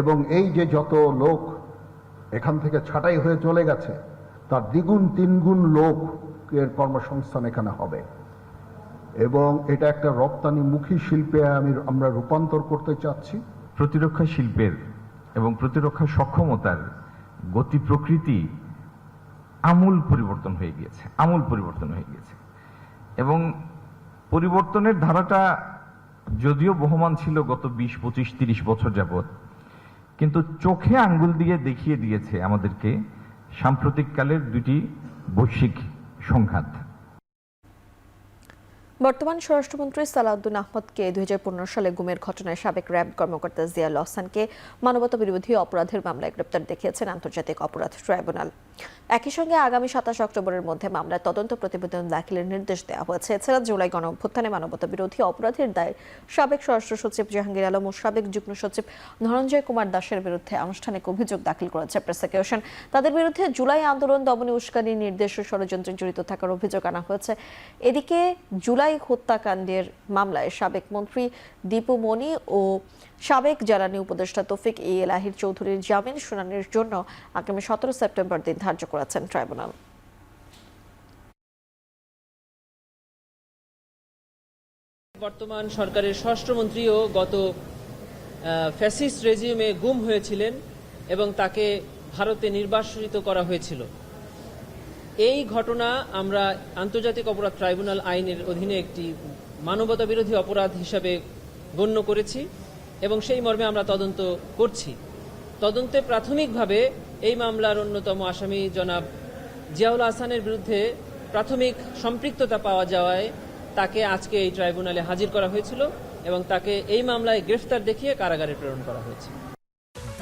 এবং এই যে যত লোক এখান থেকে ছাঁটাই হয়ে চলে গেছে তার দ্বিগুণ তিনগুণ লোকের কর্মসংস্থান এখানে হবে এবং এটা একটা রপ্তানিমুখী শিল্পে আমরা রূপান্তর করতে চাচ্ছি। প্রতিরক্ষা শিল্পের এবং প্রতিরক্ষা সক্ষমতার গতি প্রকৃতি আমূল পরিবর্তন হয়ে গিয়েছে এবং পরিবর্তনের ধারাটা যদিও বহমান ছিল গত 20, 25, 30 বছর যাবৎ, কিন্তু চোখে আঙ্গুল দিয়ে দেখিয়ে দিয়েছে আমাদেরকে সাম্প্রতিককালের দুটি বৈশ্বিক সংঘাত। বর্তমান স্বরাষ্ট্রমন্ত্রী সালাউদ্দিন আহমদকে 2015 সালে গুমের ঘটনায় সাবেক র্যাব কর্মকর্তা জিয়াউল আহসানকে মানবতা বিরোধী অপরাধের মামলায় গ্রেপ্তার দেখিয়েছেন আন্তর্জাতিক অপরাধ ট্রাইব্যুনাল। একই সঙ্গে আগামী 27 অক্টোবরের মধ্যে মামলার তদন্ত প্রতিবেদন দাখিলের নির্দেশ দেওয়া হয়েছে। এছাড়া জুলাই গণ অভ্যুত্থানে মানবতা বিরোধী অপরাধের দায়ে সাবেক স্বরাষ্ট্র সচিব জাহাঙ্গীর আলম ও সাবেক যুগ্ম সচিব ধনঞ্জয় কুমার দাসের বিরুদ্ধে আনুষ্ঠানিক অভিযোগ দাখিল করেছে প্রসিকিউশন। তাদের বিরুদ্ধে জুলাই আন্দোলন দমনে উস্কানি, নির্দেশ ও ষড়যন্ত্রে জড়িত থাকার অভিযোগ আনা হয়েছে। এদিকে জুলাই হত্যাকাণ্ডের মামলায় সাবেক মন্ত্রী দীপু মনি ও সাবেক জ্বালানি উপদেষ্টা তৌফিক এলাহির চৌধুরীর জামিন শুনানির জন্য আগামী 17 সেপ্টেম্বর দিন ধার্য করেছেন ট্রাইব্যুনাল। বর্তমান সরকারের স্বরাষ্ট্রমন্ত্রীও গত ফ্যাসিস্ট রেজিমে গুম হয়েছিলেন এবং তাকে ভারতে নির্বাসিত করা হয়েছিল। এই ঘটনা আমরা আন্তর্জাতিক অপরাধ ট্রাইব্যুনাল আইনের অধীনে একটি মানবতা বিরোধী অপরাধ হিসাবে গণ্য করেছি এবং সেই মর্মে আমরা তদন্ত করছি। তদন্তে প্রাথমিকভাবে এই মামলার অন্যতম আসামি জনাব জিয়াউল আহসানের বিরুদ্ধে প্রাথমিক সম্পৃক্ততা পাওয়া যাওয়ায় তাকে আজকে এই ট্রাইব্যুনালে হাজির করা হয়েছিল এবং তাকে এই মামলায় গ্রেফতার দেখিয়ে কারাগারে প্রেরণ করা হয়েছে।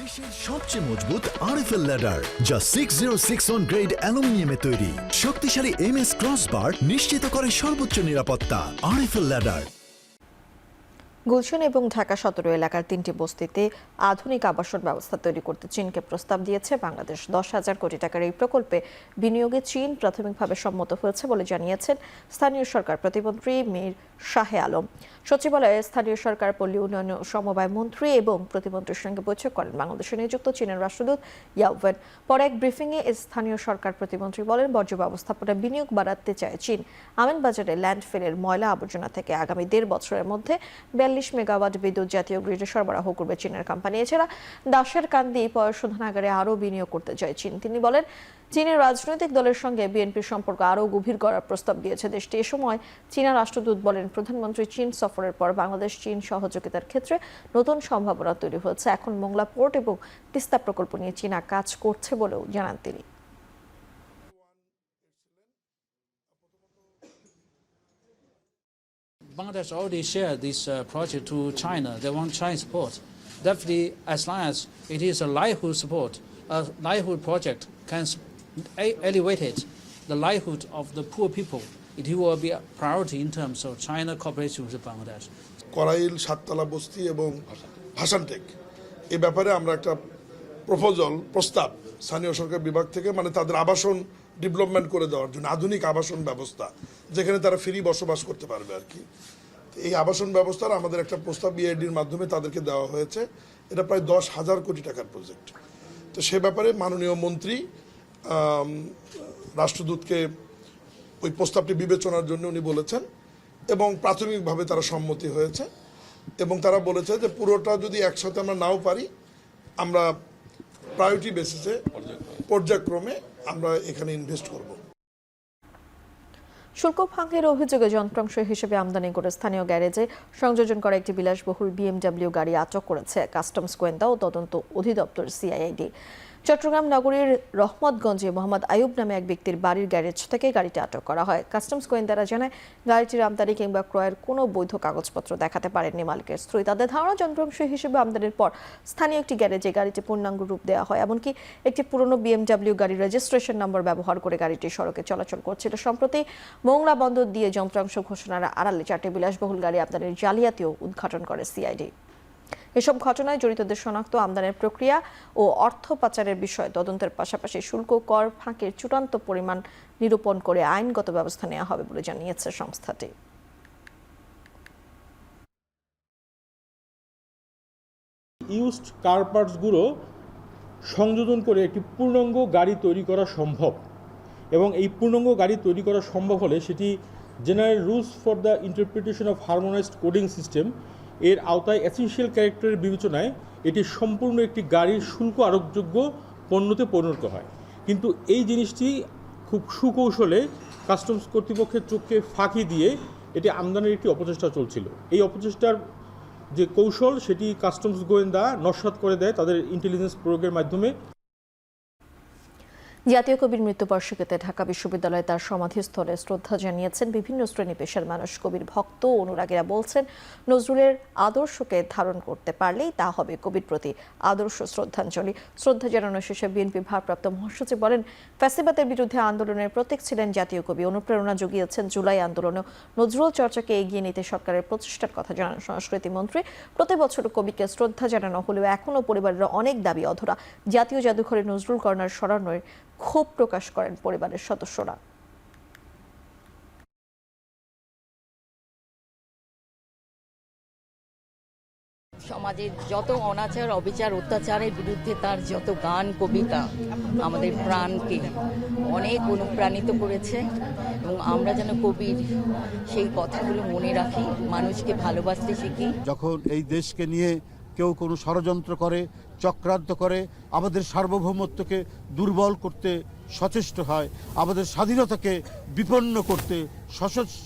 দেশের সবচেয়ে মজবুত আরএফএল ল্যাডার, যা 6061 গ্রেড অ্যালুমিনিয়ামে তৈরি। শক্তিশালী এমএস ক্রসবার নিশ্চিত করে সর্বোচ্চ নিরাপত্তা। RFL ladder. গুলশান এবং ঢাকা সদর এলাকার 3টি বস্তিতে আধুনিক আবাসন ব্যবস্থা তৈরি করতে চীনকে প্রস্তাব দিয়েছে বাংলাদেশ। 10,000 কোটি টাকার এই প্রকল্পে বিনিয়োগে চীন প্রাথমিকভাবে সম্মত হয়েছে বলে জানিয়েছেন স্থানীয় সরকার প্রতিমন্ত্রী মীর শাহে আলম। সচিবালয়ে স্থানীয় সরকার, পল্লী উন্নয়ন ও সমবায় মন্ত্রী এবং প্রতিমন্ত্রীর সঙ্গে বৈঠক করেন বাংলাদেশে নিযুক্ত চীনের রাষ্ট্রদূত ইয়াওভেন। পরে এক ব্রিফিংয়ে স্থানীয় সরকার প্রতিমন্ত্রী বলেন, বর্জ্য ব্যবস্থাপনা বিনিয়োগ বাড়াতে চায় চীন। আমিনবাজারে ল্যান্ডফিলের ময়লা আবর্জনা থেকে আগামী 1.5 বছরের মধ্যে 42 মেগাওয়াট বিদ্যুৎ জাতীয় গ্রিডে সরবরাহ করবে চীনের কোম্পানি। এছাড়া দাসের কান্দি পয়ঃশোধনাগারে আরও বিনিয়োগ করতে চায় চীন। তিনি বলেন, চীনের রাজনৈতিক দলের সঙ্গে বিএনপির সম্পর্ক আরও গভীর করার প্রস্তাব দিয়েছে দেশটি। এ সময় চীনা রাষ্ট্রদূত বলেন, প্রধানমন্ত্রী চীন সফরের পর বাংলাদেশ চীন সহযোগিতার ক্ষেত্রে নতুন সম্ভাবনা তৈরি হয়েছে। এখন মোংলা পোর্ট এবং তিস্তা প্রকল্প নিয়ে চীনা কাজ করছে বলেও জানান তিনি। Bangladesh already shared this project to China. They want Chinese support. Definitely, as long as it is a livelihood support, a livelihood project can elevate the livelihood of the poor people. It will be a priority in terms of China cooperation with Bangladesh. Korail, সাততলা বস্তি এবং ভাসানটেক এই ব্যাপারে আমরা একটা প্রস্তাব স্থানীয় সরকার বিভাগ থেকে, মানে তাদের আবাসন ডেভেলপমেন্ট করে দেওয়ার জন্য আধুনিক আবাসন ব্যবস্থা, যেখানে তারা ফ্রি বসবাস করতে পারবে আর কি। এই আবাসন ব্যবস্থার আমাদের একটা প্রস্তাব বিআইডির মাধ্যমে তাদেরকে দেওয়া হয়েছে। এটা প্রায় 10,000 কোটি টাকার প্রজেক্ট। তো সে ব্যাপারে মাননীয় মন্ত্রী রাষ্ট্রদূতকে ওই প্রস্তাবটি বিবেচনার জন্য উনি বলেছেন এবং প্রাথমিকভাবে তারা সম্মতি হয়েছে এবং তারা বলেছে যে পুরোটা যদি একসাথে আমরা নাও পারি, আমরা প্রায়োরিটি বেসিসে পর্যায়ক্রমে আমরা এখানে ইনভেস্ট করব। শুল্ক ভাঙের অভিযোগে যন্ত্রাংশ হিসেবে আমদানি করে স্থানীয় গ্যারেজে সংযোজন করা একটি বিলাসবহুল BMW গাড়ি আটক করেছে কাস্টমস গোয়েন্দা ও তদন্ত অধিদপ্তর CID। চট্টগ্রাম নগরীর রহমতগঞ্জে মোহাম্মদ আয়ুব নামে এক ব্যক্তির বাড়ির গ্যারেজ থেকে গাড়িটি আটক করা হয়। কাস্টমস গোয়েন্দারা জানায়, গাড়িটির আমদানি কিংবা ক্রয়ের কোনো বৈধ কাগজপত্র দেখাতে পারেননি মালিকের স্ত্রী। তাদের ধারণা, যন্ত্রাংশ হিসেবে আমদানির পর স্থানীয় একটি গ্যারেজে গাড়িটি পূর্ণাঙ্গ রূপ দেওয়া হয়। এমনকি একটি পুরনো BMW গাড়ির রেজিস্ট্রেশন নম্বর ব্যবহার করে গাড়িটি সড়কে চলাচল করছিল। সম্প্রতি মোংলা বন্দর দিয়ে যন্ত্রাংশ ঘোষণার আড়ালে 4টি বিলাসবহুল গাড়ি আমদানির জালিয়াতিও উদ্ঘাটন করে CID। এসব ঘটনায় জড়িতদের শনাক্ত, আমদানির প্রক্রিয়া ও অর্থ পাচারের বিষয়ে তদন্তের পাশাপাশি শুল্ক কর ফাঁকির চূড়ান্ত পরিমাণ নিরূপণ করে আইনগত ব্যবস্থা নেওয়া হবে বলে জানিয়েছে সংস্থাটি। ইউজড কার পার্টসগুলো সংযোজন করে একটি পূর্ণাঙ্গ গাড়ি তৈরি করা সম্ভব এবং এই পূর্ণাঙ্গ গাড়ি তৈরি করা সম্ভব হলে সেটি general rules for the interpretation of harmonized coding system এর আওতায় এসেনশিয়াল ক্যারেক্টারের বিবেচনায় এটি সম্পূর্ণ একটি গাড়ির শুল্ক আরোপযোগ্য পণ্যতে পরিণত হয়। কিন্তু এই জিনিসটি খুব সুকৌশলে কাস্টমস কর্তৃপক্ষের চোখে ফাঁকি দিয়ে এটি আমদানির একটি অপচেষ্টা চলছিল। এই অপচেষ্টার যে কৌশল, সেটি কাস্টমস গোয়েন্দা নস্যাৎ করে দেয় তাদের ইন্টেলিজেন্স প্রয়োগের মাধ্যমে। জাতীয় কবির মৃত্যুবার্ষিকীতে ঢাকা বিশ্ববিদ্যালয়ে তার সমাধিস্থলে শ্রদ্ধা জানিয়েছেন বিভিন্ন শ্রেণী পেশার মানুষ। কবির ভক্ত ও অনুরাগীরা বলছেন, নজরুলের আদর্শকে ধারণ করতে পারলেই তা হবে কবির প্রতি আদর্শ শ্রদ্ধাঞ্জলি। শ্রদ্ধা জানানো শেষে বিএনপি ভারপ্রাপ্ত মহাসচিব বলেন, ফ্যাসিবাদের বিরুদ্ধে আন্দোলনের প্রতীক ছিলেন জাতীয় কবি। অনুপ্রেরণা জুগিয়েছেন জুলাই আন্দোলনে নজরুল চর্চাকে এগিয়ে নিতে সরকারের প্রচেষ্টার কথা জানান সংস্কৃতি মন্ত্রী। প্রতি বছর কবিকে শ্রদ্ধা জানানো হলেও এখনও পরিবারের অনেক দাবি অধরা। জাতীয় জাদুঘরে নজরুল কর্নার সরানোর ক্ষোভ প্রকাশ করেন পরিবারের সদস্যরা। সমাজের যত অনাচার, অবিচার, অত্যাচারের বিরুদ্ধে তার যত গান, কবিতা আমাদের প্রাণকে অনেক অনুপ্রাণিত করেছে এবং আমরা যেন কবির সেই কথাগুলো মনে রাখি, মানুষকে ভালোবাসতে শিখি। যখন এই দেশকে নিয়ে কেউ কোনো ষড়যন্ত্র করে, চক্রান্ত করে, আমাদের সার্বভৌমত্বকে দুর্বল করতে সচেষ্ট হয়, আমাদের স্বাধীনতাকে বিপন্ন করতে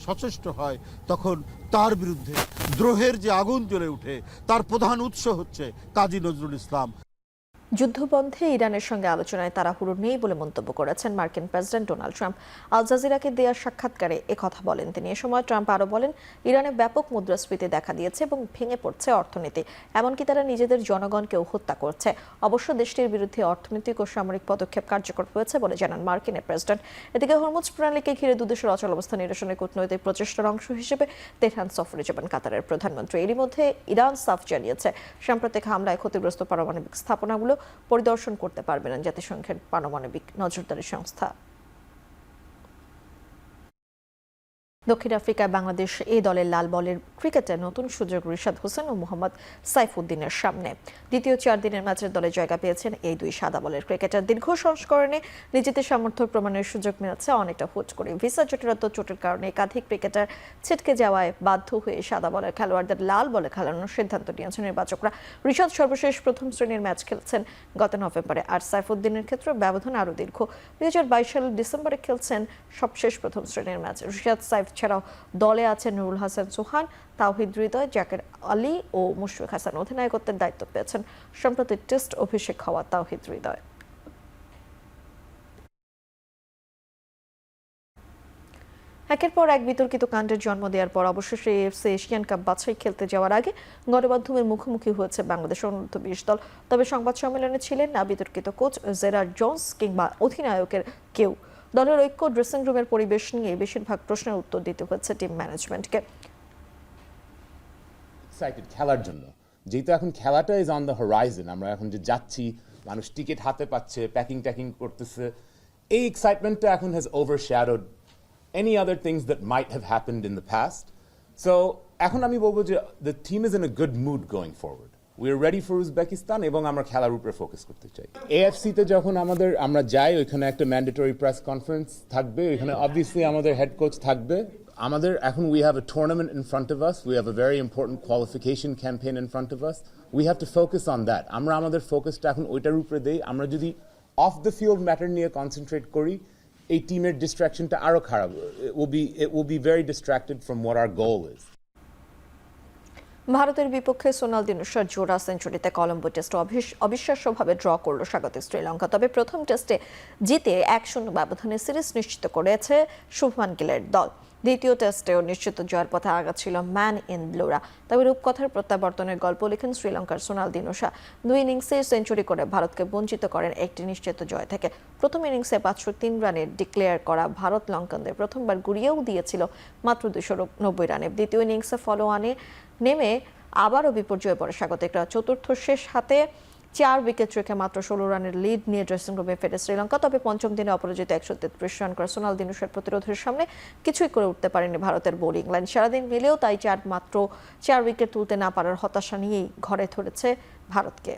সচেষ্ট হয়, তখন তার বিরুদ্ধে দ্রোহের যে আগুন জ্বলে ওঠে, তার প্রধান উৎস হচ্ছে কাজী নজরুল ইসলাম। যুদ্ধবন্ধে ইরানের সঙ্গে আলোচনায় তাড়াহুড়ো নেই বলে মন্তব্য করেছেন মার্কিন প্রেসিডেন্ট ডোনাল্ড ট্রাম্প। আল জাজিরাকে দেওয়া সাক্ষাৎকারে একথা বলেন তিনি। এ সময় ট্রাম্প আরও বলেন, ইরানে ব্যাপক মুদ্রাস্ফীতি দেখা দিয়েছে এবং ভেঙে পড়ছে অর্থনীতি, এমনকি তারা নিজেদের জনগণকেও হত্যা করছে। অবশ্য দেশটির বিরুদ্ধে অর্থনৈতিক ও সামরিক পদক্ষেপ কার্যকর হয়েছে বলে জানান মার্কিনের প্রেসিডেন্ট। এদিকে হরমুজ প্রণালীকে ঘিরে দুদেশের অচল অবস্থা নিরসনে কূটনৈতিক প্রচেষ্টার অংশ হিসেবে তেহরান সফরে যাবেন কাতারের প্রধানমন্ত্রী। এরই মধ্যে ইরান সাফ জানিয়েছে সাম্প্রতিক হামলায় ক্ষতিগ্রস্ত পারমাণবিক স্থাপনাগুলো পরিদর্শন করতে পারবে না জাতিসংঘের পারমাণবিক নজরদারি সংস্থা। দক্ষিণ আফ্রিকায় বাংলাদেশ এ দলের লাল বলের ক্রিকেটে নতুন সুযোগ রিশাদ হোসেন ও মোহাম্মদ সাইফুদ্দিনের সামনে। দ্বিতীয় 4 দিনের ম্যাচের দলে জায়গা পেয়েছেন এই দুই সাদা বলের ক্রিকেটার। দীর্ঘ সংস্করণে নিজেদের সামর্থ্য প্রমাণের সুযোগ মিলেছে অনেকটা হুট করে। ভিসা জটিলতা চোটের কারণে একাধিক ক্রিকেটার ছিটকে যাওয়ায় বাধ্য হয়ে সাদা বলের খেলোয়াড়দের লাল বলে খেলানোর সিদ্ধান্ত নিয়েছেন নির্বাচকরা। রিশাদ সর্বশেষ প্রথম শ্রেণীর ম্যাচ খেলছেন গত নভেম্বরে, আর সাইফুদ্দিনের ক্ষেত্রে ব্যবধান আরও দীর্ঘ। 2022 সালের ডিসেম্বরে খেলছেন সবশেষ প্রথম শ্রেণীর ম্যাচ। রিশাদ সাইফ ছাড়াও দলে আছেন নুরুল হাসান সোহান, তাওহিদ হৃদয়, জাকের আলী ও মুশফিক হাসান। অধিনায়কত্বের দায়িত্ব পেয়েছেন সম্প্রতি টেস্ট অভিষেক হওয়া তাওহিদ হৃদয়। একের পর এক বিতর্কিত কাণ্ডের জন্ম দেওয়ার পর অবশেষে এএফসি এশিয়ান কাপ বাছাই খেলতে যাওয়ার আগে গণমাধ্যমের মুখোমুখি হয়েছে বাংলাদেশ অনূর্ধ্ব 20 দল। তবে সংবাদ সম্মেলনে ছিলেন না বিতর্কিত কোচ জেরার্ড জোন্স কিংবা অধিনায়কের কেউ। দলের ঐক্য, ড্রেসিং রুমের পরিবেশ নিয়ে বেশিরভাগ প্রশ্নের উত্তর দিতে হচ্ছে টিম ম্যানেজমেন্টকে। খেলার জন্য যেহেতু এখন খেলাটা ইজ অন দ্য হরাইজন, আমরা এখন যে যাচ্ছি, মানুষ টিকিট হাতে পাচ্ছে, প্যাকিং করতেছে, এই এক্সাইটমেন্টটা এখন has ওভারশ্যাডোড any other things that might have happened in the past. So এখন আমি বলবো যে the team is in a good mood going forward. We are ready for Uzbekistan এবং আমরা খেলার উপরে ফোকাস করতে চাই। AFC তে যখন আমরা যাই, ওইখানে একটা ম্যান্ডেটরি প্রেস কনফারেন্স থাকবে, ওইখানে অবভিয়াসলি আমাদের হেড কোচ থাকবে। আমাদের এখন we have a tournament in front of us, we have a very important qualification campaign in front of us. We have to focus on that. আমরা আমাদের ফোকাসটা এখন ওইটার উপরে দেই। আমরা যদি অফ দ্য ফিল্ড ম্যাটার নিয়ে কনসেন্ট্রেট করি, এই টিমের ডিস্ট্রাকশনটা আরো খারাপ। It will be very distracted from what our goal is. ভারতের বিপক্ষে সোনাল দিনুশার জোড়া সেঞ্চুরিতে কলম্বো টেস্ট অবিশ্বাস্যভাবে ড্র করল স্বাগতিক শ্রীলঙ্কা। তবে প্রথম টেস্টে জিতে 1-0 ব্যবধানে সিরিজ নিশ্চিত করেছে শুভমান গিলের দল। দ্বিতীয় টেস্টেও নিশ্চিত জয়ের পথে আগাচ্ছিল ম্যান ইন ব্লুরা। তবে রূপকথার প্রত্যাবর্তনের গল্প লেখেন শ্রীলঙ্কার সোনাল দিনুশা। 2 ইনিংসে সেঞ্চুরি করে ভারতকে বঞ্চিত করেন একটি নিশ্চিত জয় থেকে। প্রথম ইনিংসে 503 রানে ডিক্লেয়ার করা ভারত লঙ্কানদের প্রথমবার গুড়িয়েও দিয়েছিল মাত্র 290 রানে। দ্বিতীয় ইনিংসে ফলো-অনে নেমে আবারও বিপর্যয়ে পড়ে স্বাগতিকরা। চতুর্থ শেষ হাতে 4 উইকেট রেখে মাত্র 16 রানের লিড নিয়ে ড্রেসিং রুমে ফেরে শ্রীলঙ্কা। তবে পঞ্চম দিনে অপরাজিত 133 রান করা সোনাল দিনুশার প্রতিরোধের সামনে কিছুই করে উঠতে পারেনি ভারতের বোলিং লাইন। সারাদিন মিলেও তাই মাত্র 4 উইকেট তুলতে না পারার হতাশা নিয়েই ঘরে ধরেছে ভারতকে।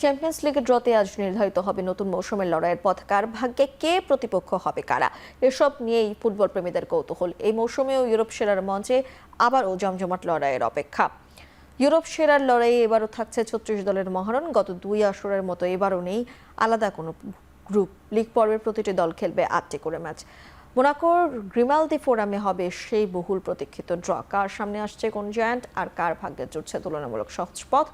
চ্যাম্পিয়ন্স লিগের ড্রতে আজ নির্ধারিত হবে নতুন মৌসুমের লড়াইয়ের পথ। কার ভাগ্যে কে প্রতিপক্ষ হবে কারা, এসব নিয়েই ফুটবল প্রেমীদের কৌতূহল। এই মৌসুমেও ইউরোপ সেরার মঞ্চে আবারও জমজমাট লড়াইয়ের অপেক্ষা। ইউরোপ সেরার লড়াইয়ে এবারও থাকছে 36 দলের মহারণ। গত 2 আসরের মতো এবারও নেই আলাদা কোনো গ্রুপ। লিগ পর্বের প্রতিটি দল খেলবে 8টি করে ম্যাচ। মোনাকোর গ্রিমালদি ফোরামে হবে সেই বহুল প্রতীক্ষিত ড্র। কার সামনে আসছে কোন জায়ান্ট আর কার ভাগ্যে জুটছে তুলনামূলক সহজ পথ,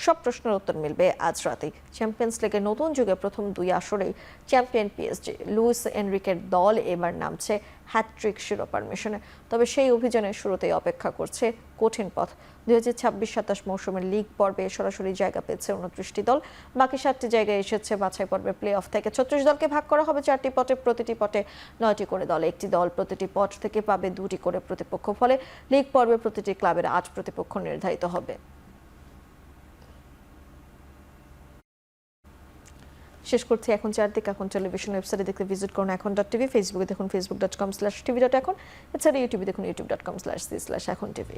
সব প্রশ্নের উত্তর মিলবে আজ রাতে। চ্যাম্পিয়ন্স লিগের নতুন যুগে প্রথম 2 আসরেই চ্যাম্পিয়ন পিএসজি। লুইস এনরিকের দল এবার নামছে হ্যাটট্রিক শিরোপার মিশনে। তবে সেই অভিযানের শুরুতেই অপেক্ষা করছে কঠিন পথ। 2026-27 মৌসুমের লিগ পর্বে সরাসরি জায়গা পেয়েছে 29টি দল। বাকি 7টি জায়গায় এসেছে বাছাই পর্বের প্লে অফ থেকে। 36 দলকে ভাগ করা হবে 4টি পটে, প্রতিটি পটে 9টি করে দল। একটি দল প্রতিটি পট থেকে পাবে 2টি করে প্রতিপক্ষ। ফলে লিগ পর্বে প্রতিটি ক্লাবের 8 প্রতিপক্ষ নির্ধারিত হবে। শেষ করছি এখন চারদিক। এখন টেলিভিশন ওয়েবসাইটে দেখতে ভিজিট করুন এখন.tv, ফেসবুকে দেখুন facebook.com/tv.এখন, এছাড়া ইউটিউবে দেখুন youtube.com/c/echontv।